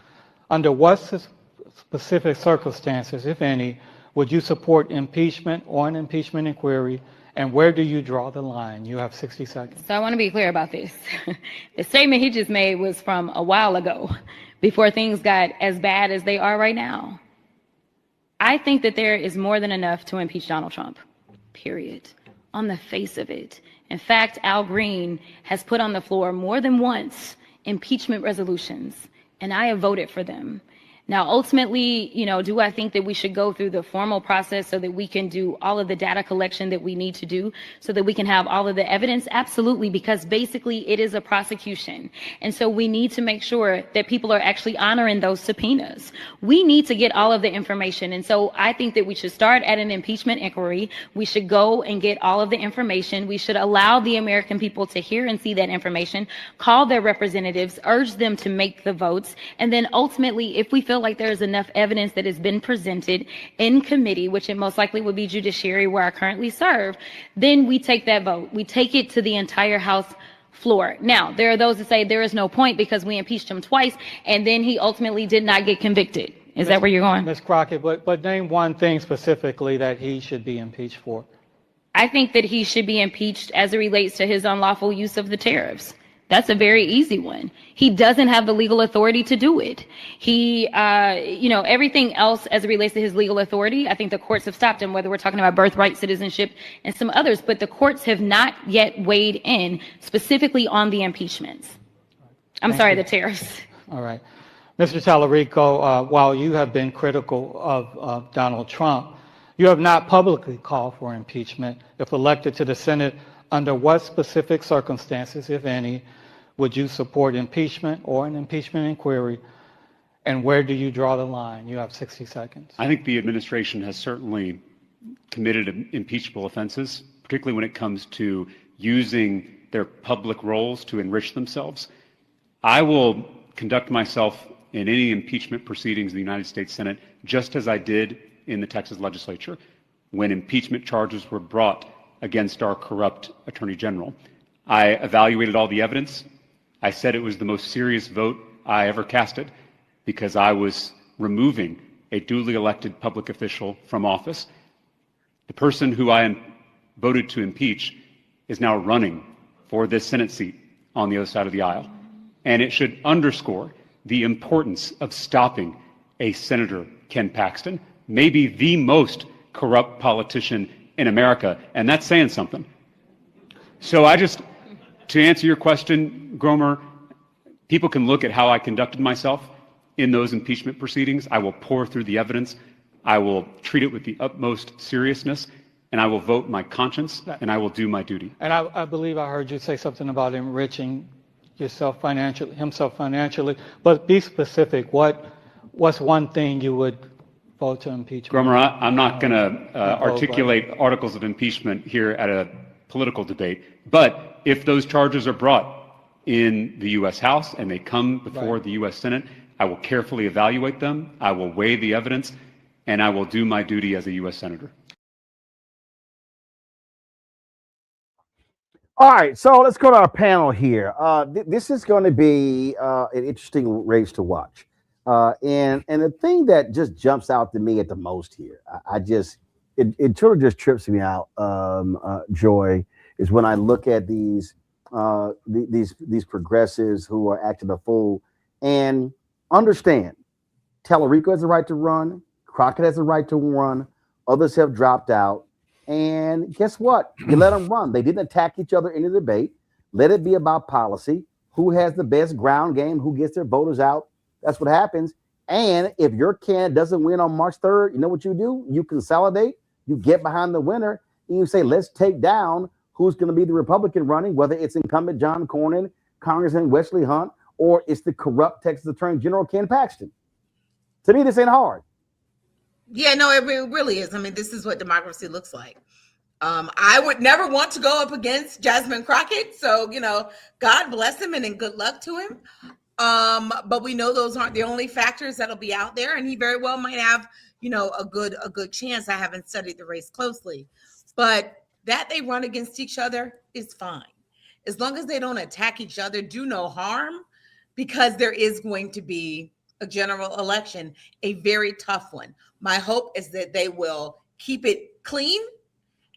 Under what specific circumstances, if any, would you support impeachment or an impeachment inquiry, and where do you draw the line? You have 60 seconds. So I want to be clear about this. The statement he just made was from a while ago, before things got as bad as they are right now. I think that there is more than enough to impeach Donald Trump, period, on the face of it. In fact, Al Green has put on the floor more than once impeachment resolutions, and I have voted for them. Now, ultimately, do I think that we should go through the formal process so that we can do all of the data collection that we need to do so that we can have all of the evidence? Absolutely, because basically it is a prosecution. And so we need to make sure that people are actually honoring those subpoenas. We need to get all of the information. And so I think that we should start at an impeachment inquiry. We should go and get all of the information. We should allow the American people to hear and see that information, call their representatives, urge them to make the votes. And then ultimately, if we feel like there is enough evidence that has been presented in committee, which it most likely would be judiciary where I currently serve, then we take that vote. We take it to the entire House floor. Now, there are those that say there is no point because we impeached him twice and then he ultimately did not get convicted. Is that where you're going? Ms. Crockett, but name one thing specifically that he should be impeached for. I think that he should be impeached as it relates to his unlawful use of the tariffs. That's a very easy one. He doesn't have the legal authority to do it. He, everything else as it relates to his legal authority, I think the courts have stopped him, whether we're talking about birthright citizenship and some others, but the courts have not yet weighed in specifically on the impeachments. The tariffs. All right. Mr. Tallarico, while you have been critical of Donald Trump, you have not publicly called for impeachment. If elected to the Senate, under what specific circumstances, if any, would you support impeachment or an impeachment inquiry, and where do you draw the line? You have 60 seconds. I think the administration has certainly committed impeachable offenses, particularly when it comes to using their public roles to enrich themselves. I will conduct myself in any impeachment proceedings in the United States Senate just as I did in the Texas legislature when impeachment charges were brought against our corrupt Attorney General. I evaluated all the evidence. I said it was the most serious vote I ever casted because I was removing a duly elected public official from office. The person who I voted to impeach is now running for this Senate seat on the other side of the aisle. And it should underscore the importance of stopping a Senator Ken Paxton, maybe the most corrupt politician in America, and that's saying something. So to answer your question, Gromer, people can look at how I conducted myself in those impeachment proceedings. I will pore through the evidence. I will treat it with the utmost seriousness, and I will vote my conscience, and I will do my duty. And I believe I heard you say something about enriching himself financially, but be specific. What's one thing you would vote to impeach? Gromer, I'm not going to articulate articles of impeachment here at a political debate, but if those charges are brought in the U.S. House and they come before the U.S. Senate, I will carefully evaluate them, I will weigh the evidence, and I will do my duty as a U.S. Senator. All right, so let's go to our panel here. This is going to be an interesting race to watch. And the thing that just jumps out to me at the most here, it sort of just trips me out, Joy, is when I look at these progressives who are acting a fool and understand Tallarico has a right to run, Crockett has a right to run, others have dropped out. And guess what? You let them run. They didn't attack each other in the debate. Let it be about policy. Who has the best ground game? Who gets their voters out? That's what happens. And if your candidate doesn't win on March 3rd, you know what you do? You consolidate. You get behind the winner, and you say, let's take down who's going to be the Republican running, whether it's incumbent John Cornyn, Congressman Wesley Hunt, or it's the corrupt Texas Attorney General Ken Paxton. To me, this ain't hard. Yeah, no, it really is. I mean, this is what democracy looks like. I would never want to go up against Jasmine Crockett. So, God bless him and good luck to him. But we know those aren't the only factors that'll be out there. And he very well might have, a good chance. I haven't studied the race closely. But that they run against each other is fine. As long as they don't attack each other, do no harm, because there is going to be a general election, a very tough one. My hope is that they will keep it clean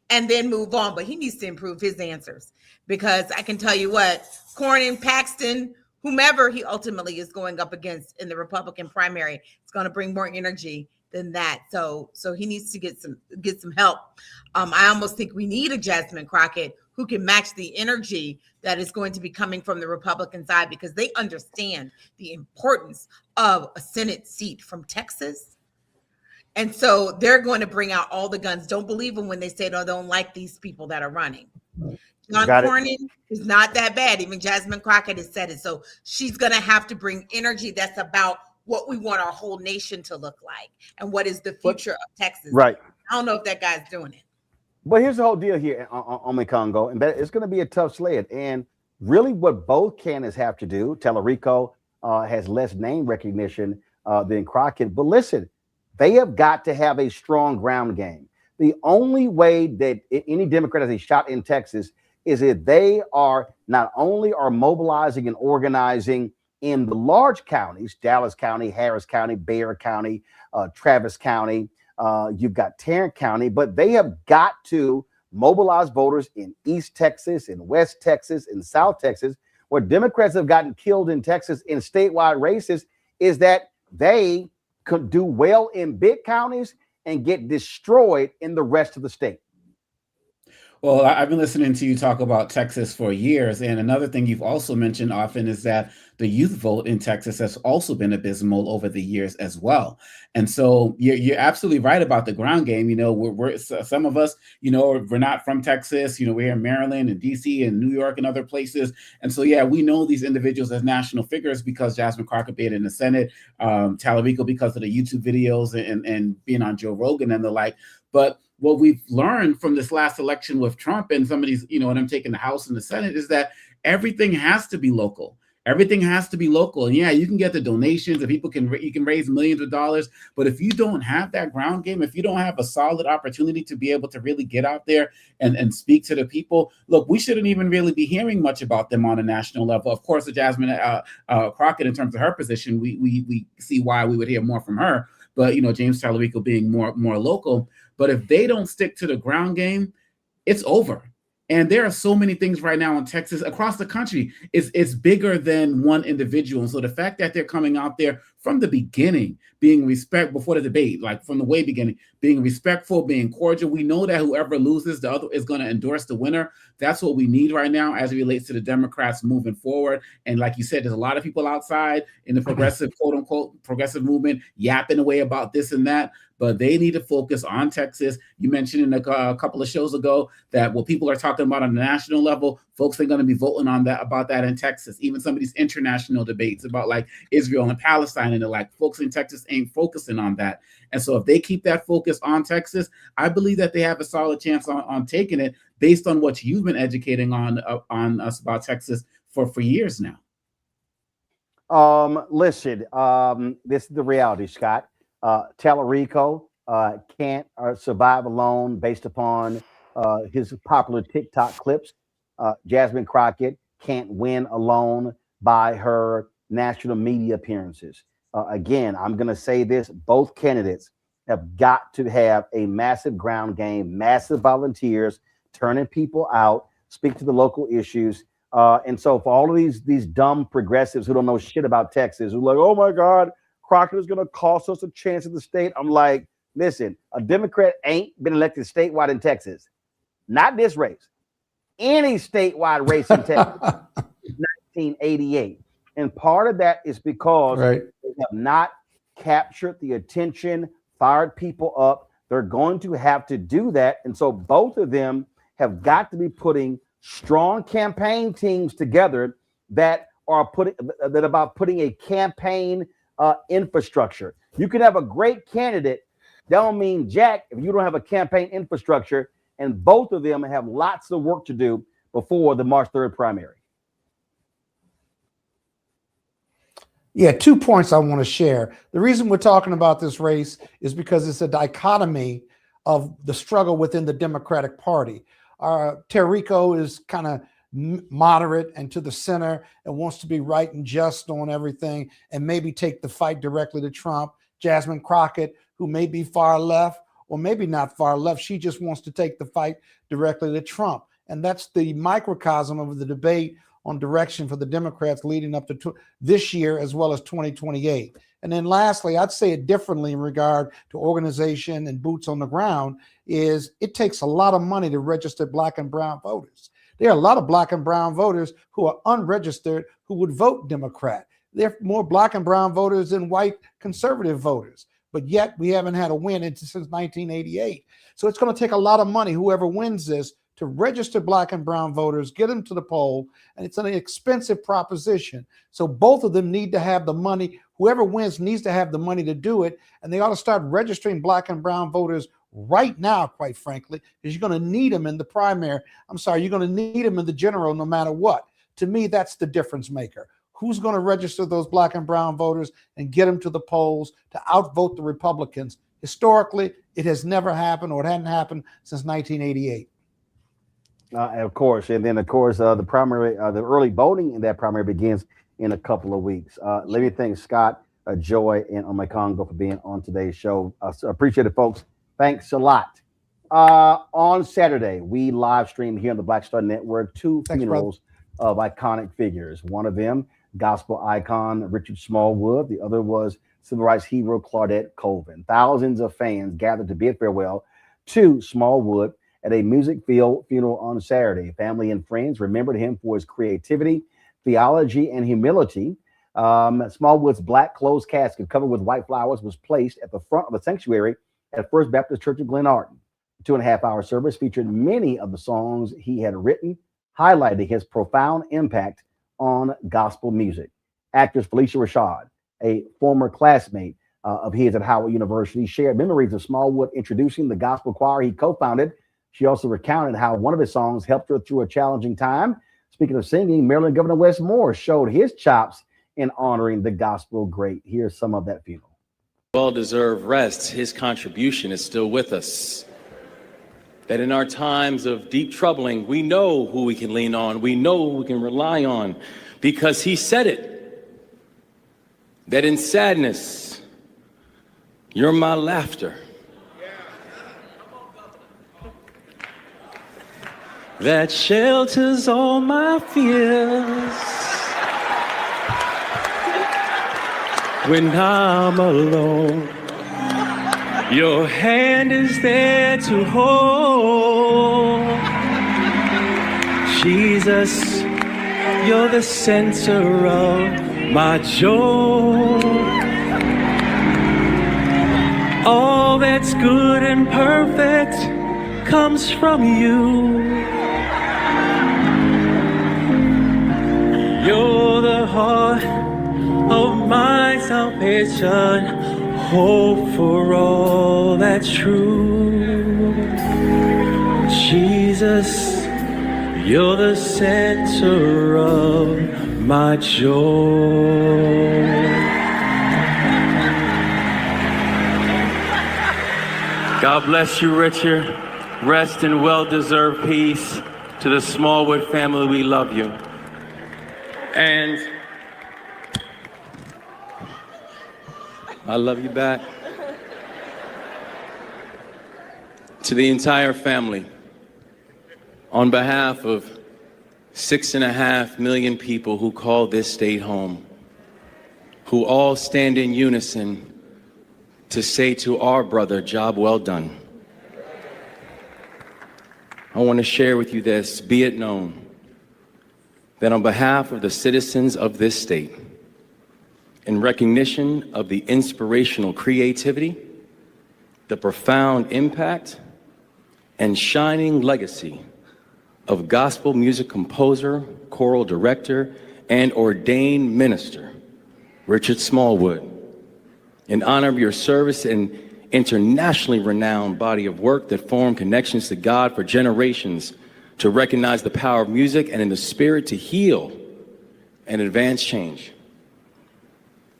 and then move on. But he needs to improve his answers, because I can tell you what, Cornyn, Paxton, whomever he ultimately is going up against in the Republican primary, it's going to bring more energy than that. So he needs to get some help. I almost think we need a Jasmine Crockett who can match the energy that is going to be coming from the Republican side, because they understand the importance of a Senate seat from Texas. And so they're going to bring out all the guns. Don't believe them when they say, no, don't like these people that are running. John Cornyn is not that bad. Even Jasmine Crockett has said it. So she's going to have to bring energy that's about what we want our whole nation to look like and what is the future of Texas. Right. I don't know if that guy's doing it. But here's the whole deal here on the Congo, and it's going to be a tough sled. And really what both candidates have to do, Tallarico has less name recognition than Crockett. But listen, they have got to have a strong ground game. The only way that any Democrat has a shot in Texas is if they are not only are mobilizing and organizing in the large counties, Dallas County, Harris County, Bexar County, Travis County, you've got Tarrant County, but they have got to mobilize voters in East Texas, in West Texas, in South Texas. Where Democrats have gotten killed in Texas in statewide races is that they could do well in big counties and get destroyed in the rest of the state. Well, I've been listening to you talk about Texas for years. And another thing you've also mentioned often is that the youth vote in Texas has also been abysmal over the years as well. And so you're absolutely right about the ground game. We're some of us, we're not from Texas. We're here in Maryland and DC and New York and other places. And so, yeah, we know these individuals as national figures because Jasmine Crockett being in the Senate, Tallarico because of the YouTube videos and being on Joe Rogan and the like. But what we've learned from this last election with Trump and some of these, and them taking the House and the Senate, is that everything has to be local. Everything has to be local. And yeah, you can get the donations and you can raise millions of dollars. But if you don't have that ground game, if you don't have a solid opportunity to be able to really get out there and speak to the people, look, we shouldn't even really be hearing much about them on a national level. Of course, the Jasmine Crockett, in terms of her position, we see why we would hear more from her. But, James Tallarico being more local. But if they don't stick to the ground game, it's over. And there are so many things right now in Texas, across the country, it's bigger than one individual. And so the fact that they're coming out there from the beginning, being respectful before the debate, like from the way beginning, being respectful, being cordial. We know that whoever loses, the other is going to endorse the winner. That's what we need right now as it relates to the Democrats moving forward. And like you said, there's a lot of people outside in the progressive, quote unquote, progressive movement yapping away about this and that. But they need to focus on Texas. You mentioned in a couple of shows ago that what people are talking about on the national level, folks are going to be voting on that, about that in Texas. Even some of these international debates about like Israel and Palestine and the like, folks in Texas ain't focusing on that. And so if they keep that focus on Texas, I believe that they have a solid chance on taking it based on what you've been educating on us about Texas for years now. Listen, this is the reality, Scott. Tallarico can't survive alone based upon his popular TikTok clips. Jasmine Crockett can't win alone by her national media appearances. Again, I'm going to say this, both candidates have got to have a massive ground game, massive volunteers, turning people out, speak to the local issues. And so for all of these dumb progressives who don't know shit about Texas, who are like, oh my God, Crockett is going to cost us a chance in the state. I'm like, Listen, a Democrat ain't been elected statewide in Texas. Not this race. Any statewide race in Texas. 1988. And part of that is because they have not captured the attention, fired people up. They're going to have to do that. And so both of them have got to be putting strong campaign teams together that are putting a campaign infrastructure. You can have a great candidate. That don't mean jack if you don't have a campaign infrastructure. And both of them have lots of work to do before the March 3rd primary. Yeah, 2 points I want to share. The reason we're talking about this race is because it's a dichotomy of the struggle within the Democratic Party. Terrico is kind of moderate and to the center and wants to be right and just on everything and maybe take the fight directly to Trump. Jasmine Crockett, who may be far left or maybe not far left, she just wants to take the fight directly to Trump. And that's the microcosm of the debate on direction for the Democrats leading up to this year as well as 2028. And then lastly, I'd say it differently in regard to organization and boots on the ground is it takes a lot of money to register Black and brown voters. There are a lot of Black and brown voters who are unregistered who would vote Democrat. There are more Black and brown voters than white conservative voters, but yet we haven't had a win since 1988. So it's going to take a lot of money, whoever wins this, to register Black and brown voters, get them to the poll, and it's an expensive proposition. So both of them need to have the money. Whoever wins needs to have the money to do it, and they ought to start registering Black and brown voters right now, quite frankly, because you're going to need them in the primary. You're going to need them in the general no matter what. To me, that's the difference maker. Who's going to register those Black and brown voters and get them to the polls to outvote the Republicans? Historically, it has never happened, or it hadn't happened since 1988. Of course. And then, of course, the primary, the early voting in that primary begins in a couple of weeks. Let me thank Scott, Joy, and Omekongo for being on today's show. Appreciate it, folks. Thanks a lot. On Saturday, we live streamed here on the Black Star Network two funerals of iconic figures. One of them, gospel icon Richard Smallwood. The other was civil rights hero Claudette Colvin. Thousands of fans gathered to bid farewell to Smallwood at a music-filled funeral on Saturday. Family and friends remembered him for his creativity, theology, and humility. Smallwood's black closed casket covered with white flowers was placed at the front of the sanctuary at First Baptist Church of Glenarden. The 2.5-hour service featured many of the songs he had written, highlighting his profound impact on gospel music. Actress Felicia Rashad, a former classmate of his at Howard University, shared memories of Smallwood introducing the gospel choir he co-founded. She also recounted how one of his songs helped her through a challenging time. Speaking of singing, Maryland Governor Wes Moore showed his chops in honoring the gospel great. Here's some of that funeral. Well-deserved rest, his contribution is still with us. That in our times of deep troubling, we know who we can lean on. We know who we can rely on because he said it. That in sadness, you're my laughter. That shelters all my fears when I'm alone. Your hand is there to hold. Jesus, you're the center of my joy. All that's good and perfect comes from you. You're the heart of my salvation, hope for all that's true. Jesus, you're the center of my joy. God bless you, Richard. Rest in well-deserved peace. To the Smallwood family, we love you. And I love you back. To the entire family, on behalf of 6.5 million people who call this state home, who all stand in unison to say to our brother, job well done. I want to share with you this, be it known, that on behalf of the citizens of this state, in recognition of the inspirational creativity, the profound impact, and shining legacy of gospel music composer, choral director, and ordained minister, Richard Smallwood, in honor of your service and internationally renowned body of work that formed connections to God for generations, to recognize the power of music and in the spirit to heal and advance change.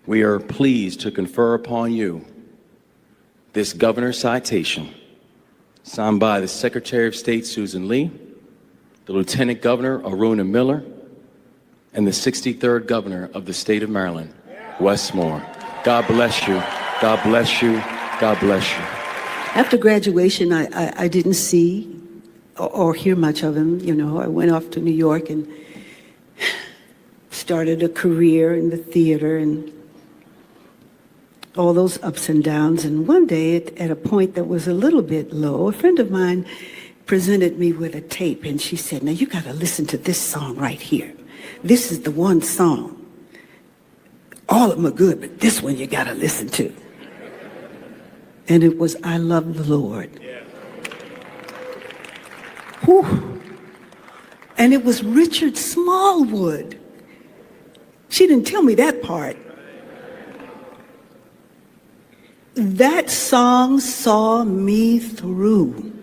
We are pleased to confer upon you this governor's citation, signed by the Secretary of State, Susan Lee, the Lieutenant Governor, Aruna Miller, and the 63rd Governor of the state of Maryland, Wes Moore. God bless you. God bless you. God bless you. After graduation, I didn't see or hear much of him. You know, I went off to New York and started a career in the theater and all those ups and downs. And one day, at a point that was a little bit low, a friend of mine presented me with a tape, and she said, now you got to listen to this song right here. This is the one song. All of them are good, but this one you got to listen to. And it was I Love the Lord. Whew. And it was Richard Smallwood. She didn't tell me that part. That song saw me through.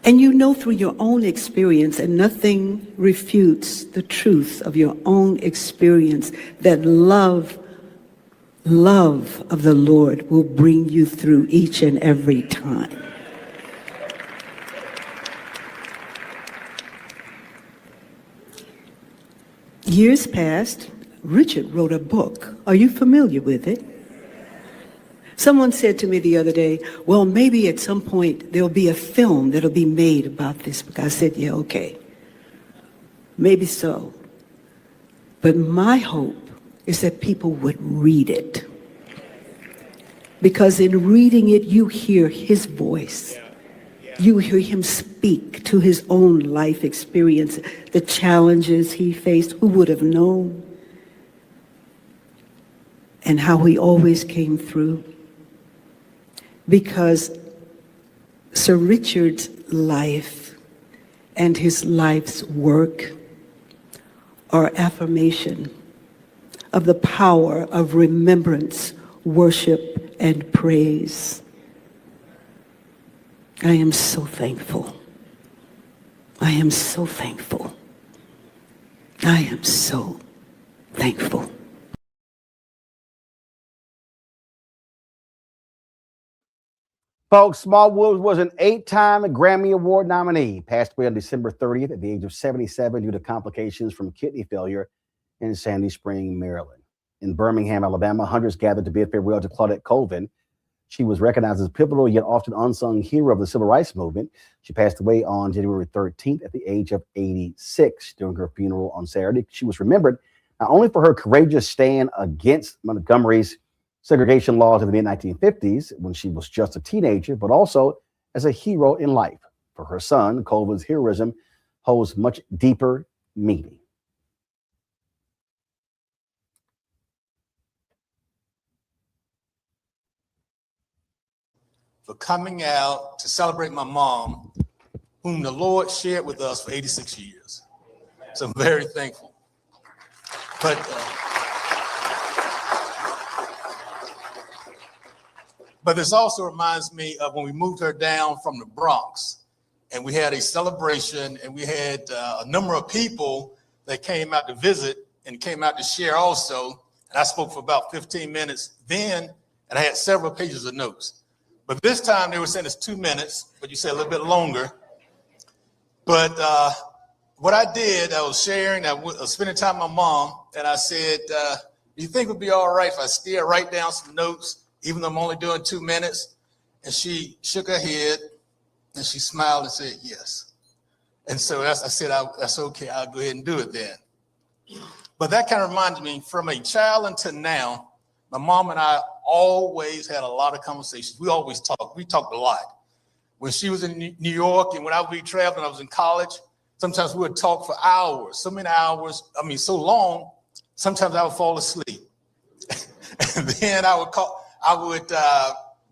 And you know through your own experience, and nothing refutes the truth of your own experience, that love of the Lord will bring you through each and every time. Years passed, Richard wrote a book. Are you familiar with it? Someone said to me the other day, well, maybe at some point there'll be a film that'll be made about this book. I said, yeah, okay. Maybe so. But my hope is that people would read it. Because in reading it, you hear his voice. You hear him speak to his own life experience, the challenges he faced, who would have known, and how he always came through. Because Sir Richard's life and his life's work are affirmation of the power of remembrance, worship, and praise. I am so thankful. I am so thankful. I am so thankful. Folks, Smallwood was an 8-time Grammy Award nominee. Passed away on December 30th at the age of 77 due to complications from kidney failure in Sandy Spring, Maryland. In Birmingham, Alabama, hundreds gathered to bid farewell to Claudette Colvin. She was recognized as a pivotal yet often unsung hero of the civil rights movement. She passed away on January 13th at the age of 86. During her funeral on Saturday, she was remembered not only for her courageous stand against Montgomery's segregation laws in the mid-1950s when she was just a teenager, but also as a hero in life. For her son, Colvin's heroism holds much deeper meaning. For coming out to celebrate my mom, whom the Lord shared with us for 86 years. So I'm very thankful. But this also reminds me of when we moved her down from the Bronx and we had a celebration and we had a number of people that came out to visit and came out to share also. And I spoke for about 15 minutes then, and I had several pages of notes. But this time they were saying it's 2 minutes, but you said a little bit longer. But what I did, I was sharing, I was spending time with my mom, and I said, do you think it would be all right if I still write down some notes, even though I'm only doing 2 minutes? And she shook her head and she smiled and said, yes. And so I said, that's okay, I'll go ahead and do it then. But that kind of reminds me, from a child until now, my mom and I always had a lot of conversations. We always talked. We talked a lot. When she was in New York and when I would be traveling, I was in college, sometimes we would talk for hours, so many hours, so long, sometimes I would fall asleep. And then I would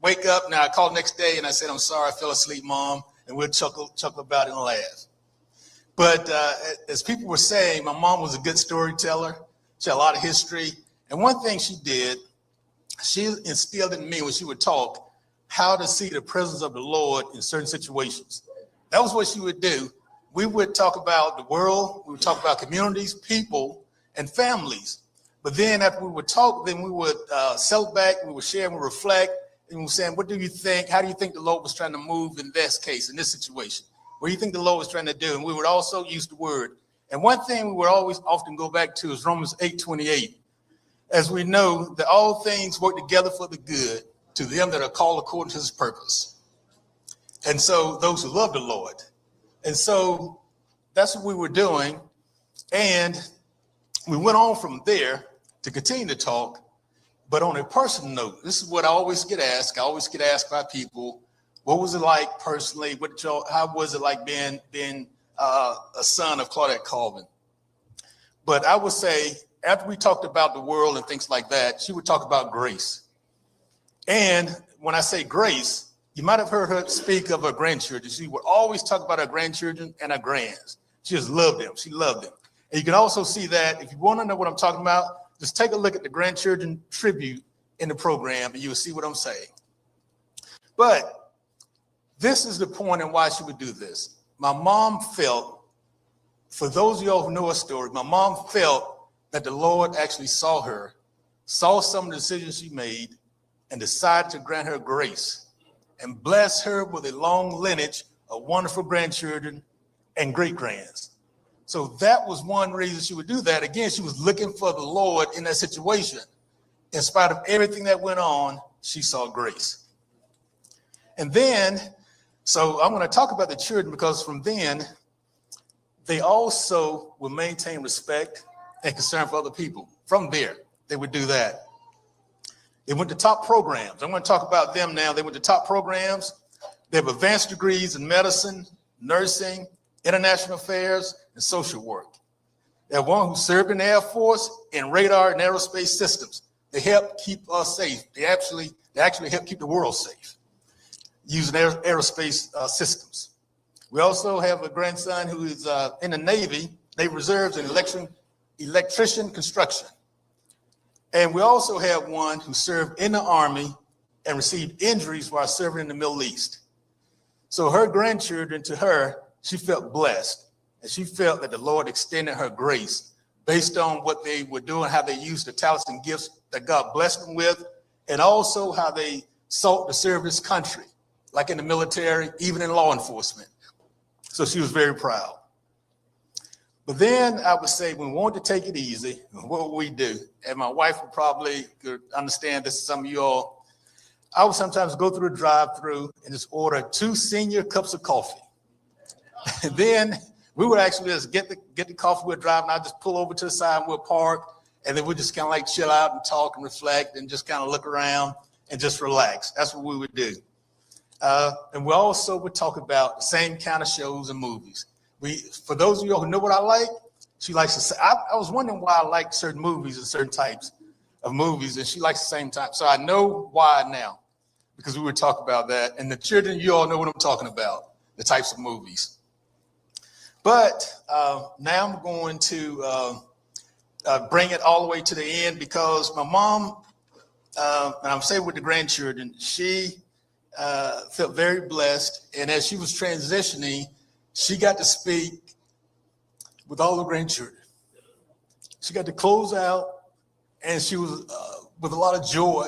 wake up and I'd call the next day and I said, I'm sorry, I fell asleep, Mom. And we'd chuckle about it and laugh. But as people were saying, my mom was a good storyteller. She had a lot of history. And one thing she did, she instilled in me when she would talk, how to see the presence of the Lord in certain situations. That was what she would do. We would talk about the world, we would talk about communities, people, and families. But then after we would talk, then we would settle back, we would share, and we would reflect, and we were saying, what do you think? How do you think the Lord was trying to move in this case, in this situation? What do you think the Lord was trying to do? And we would also use the word. And one thing we would always often go back to is Romans 8:28. As we know that all things work together for the good to them that are called according to his purpose. And so those who love the Lord. And so that's what we were doing. And we went on from there to continue to talk. But on a personal note, this is what I always get asked. I always get asked by people, what was it like personally? How was it like being a son of Claudette Colvin? But I would say, after we talked about the world and things like that, she would talk about grace. And when I say grace, you might have heard her speak of her grandchildren. She would always talk about her grandchildren and her grands. She just loved them. She loved them. And you can also see that if you want to know what I'm talking about, just take a look at the grandchildren tribute in the program and you'll see what I'm saying. But this is the point and why she would do this. My mom felt, for those of y'all who know her story, my mom felt that the Lord actually saw her, saw some of the decisions she made, and decided to grant her grace and bless her with a long lineage of wonderful grandchildren and great-grands. So that was one reason she would do that. Again, she was looking for the Lord in that situation. In spite of everything that went on, she saw grace. And then, so I'm going to talk about the children because from then, they also will maintain respect and concern for other people. From there, they would do that. They went to top programs. I'm going to talk about them now. They went to top programs. They have advanced degrees in medicine, nursing, international affairs, and social work. They have one who served in the Air Force in radar and aerospace systems. They help keep us safe. They actually help keep the world safe using aerospace systems. We also have a grandson who is in the Navy Reserves in electrician construction. And we also have one who served in the Army and received injuries while serving in the Middle East. So her grandchildren, to her, she felt blessed. And she felt that the Lord extended her grace based on what they were doing, how they used the talents and gifts that God blessed them with, and also how they sought to serve this country, like in the military, even in law enforcement. So she was very proud. But then I would say, when we wanted to take it easy, what would we do? And my wife would probably understand this, some of you all. I would sometimes go through the drive-through and just order 2 senior cups of coffee. And then we would actually just get the coffee, we'd drive, and I'd just pull over to the side and we'll park. And then we'd just kind of like chill out and talk and reflect and just kind of look around and just relax. That's what we would do. And we also would talk about the same kind of shows and movies. For those of you who know what I like, she likes to say, I was wondering why I like certain movies and certain types of movies, and she likes the same type. So I know why now, because we would talk about that. And the children, you all know what I'm talking about, the types of movies. But now I'm going to bring it all the way to the end, because my mom, and I'm saying with the grandchildren, she felt very blessed. And as she was transitioning, she got to speak with all the grandchildren. She got to close out, and she was with a lot of joy.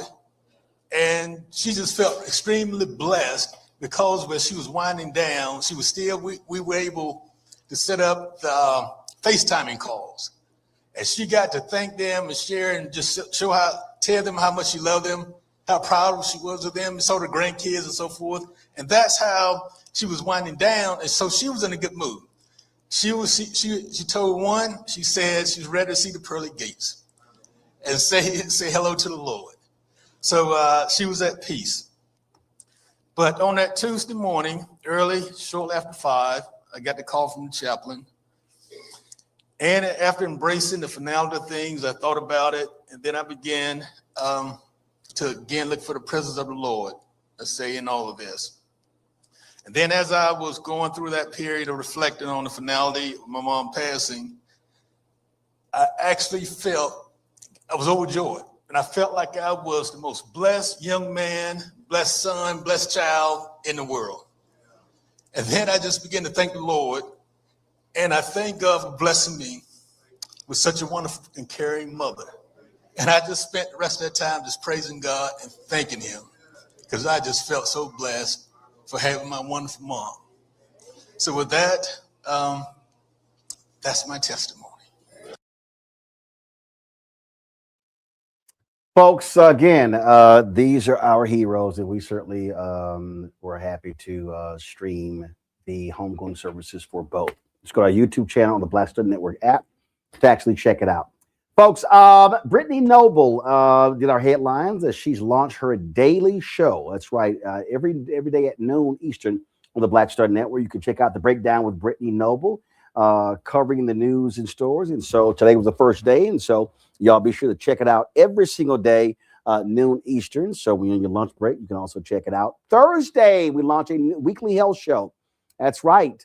And she just felt extremely blessed, because when she was winding down, she was still, we were able to set up the FaceTiming calls. And she got to thank them and share and just tell them how much she loved them. how proud she was of them, and so the grandkids and so forth. And that's how she was winding down. And so she was in a good mood. She told one, she said she's ready to see the pearly gates and say hello to the Lord. So she was at peace. But on that Tuesday morning, early, shortly after 5, I got the call from the chaplain. And after embracing the finality of things, I thought about it, and then I began to again look for the presence of the Lord, let's say, in all of this. And then as I was going through that period of reflecting on the finality of my mom passing, I actually felt I was overjoyed. And I felt like I was the most blessed young man, blessed son, blessed child in the world. And then I just began to thank the Lord. And I thank God for blessing me with such a wonderful and caring mother. And I just spent the rest of that time just praising God and thanking him, because I just felt so blessed for having my wonderful mom. So with that, that's my testimony. Folks, again, these are our heroes, and we certainly were happy to stream the homegoing services for both. Just go to our YouTube channel on the Black Star Network app to actually check it out. Folks, Brittany Noble did our headlines as she's launched her daily show. That's right, every day at noon Eastern on the Black Star Network. You can check out the breakdown with Brittany Noble, covering the news and stores. And so today was the first day, and so y'all be sure to check it out every single day, noon Eastern. So when you're on your lunch break, you can also check it out. Thursday, we launch a weekly health show. That's right.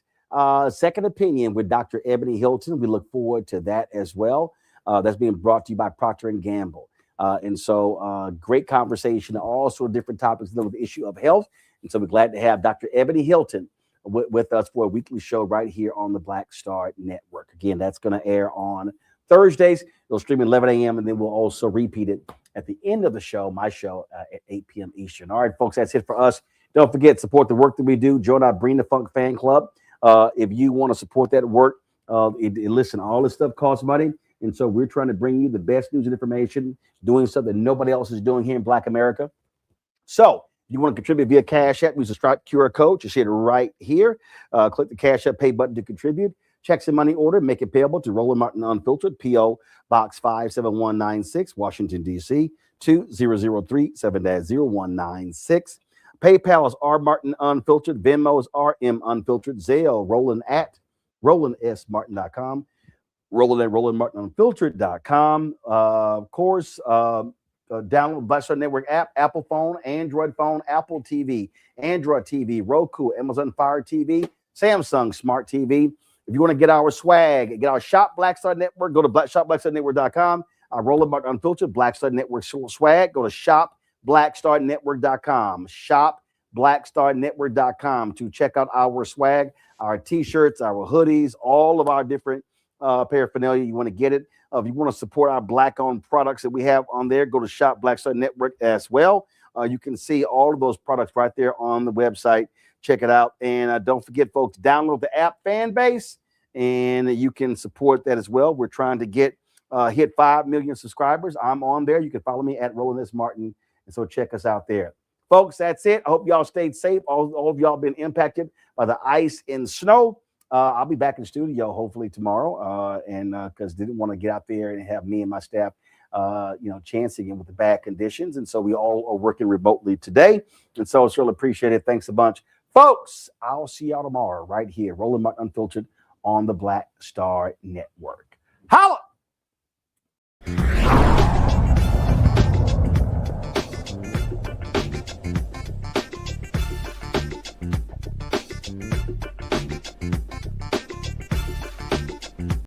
Second Opinion with Dr. Ebony Hilton. We look forward to that as well. That's being brought to you by Procter & Gamble. And so great conversation, all sort of different topics with the issue of health. And so we're glad to have Dr. Ebony Hilton with us for a weekly show right here on the Black Star Network. Again, that's going to air on Thursdays. It'll stream at 11 a.m. and then we'll also repeat it at the end of the show, my show, at 8 p.m. Eastern. All right, folks, that's it for us. Don't forget, support the work that we do. Join our Bring the Funk fan club. If you want to support that work, listen, all this stuff costs money. And so we're trying to bring you the best news and information, doing something that nobody else is doing here in Black America. So if you want to contribute via Cash App, use the Stripe QR code. You see it right here. Click the Cash App pay button to contribute. Checks and money order, make it payable to Roland Martin Unfiltered, P.O. Box 57196, Washington, D.C., 2003 7-0196. PayPal is R Martin Unfiltered. Venmo is RM Unfiltered. Zelle, Roland at RolandSMartin.com. Roland at RolandMartinUnfiltered.com. Of course, download Black Star Network app, Apple phone, Android phone, Apple TV, Android TV, Roku, Amazon Fire TV, Samsung Smart TV. If you want to get our swag, get our Shop Black Star Network, go to shopblackstarnetwork.com. Roland Martin Unfiltered, Black Star Network swag, go to shopblackstarnetwork.com. Shopblackstarnetwork.com to check out our swag, our t-shirts, our hoodies, all of our different paraphernalia. You want to get it. If you want to support our Black-owned products that we have on there, go to Shop Black Star Network as well. You can see all of those products right there on the website. Check it out. And don't forget, folks, download the app Fan Base, and you can support that as well. We're trying to get hit 5 million subscribers. I'm on there. You can follow me at Roland S. Martin. And so check us out there. Folks, that's it. I hope y'all stayed safe. All of y'all been impacted by the ice and snow. I'll be back in the studio hopefully tomorrow, and because didn't want to get out there and have me and my staff, chancing it with the bad conditions. And so we all are working remotely today. And so it's really appreciated. Thanks a bunch. Folks, I'll see y'all tomorrow right here, Roland Martin Unfiltered on the Black Star Network.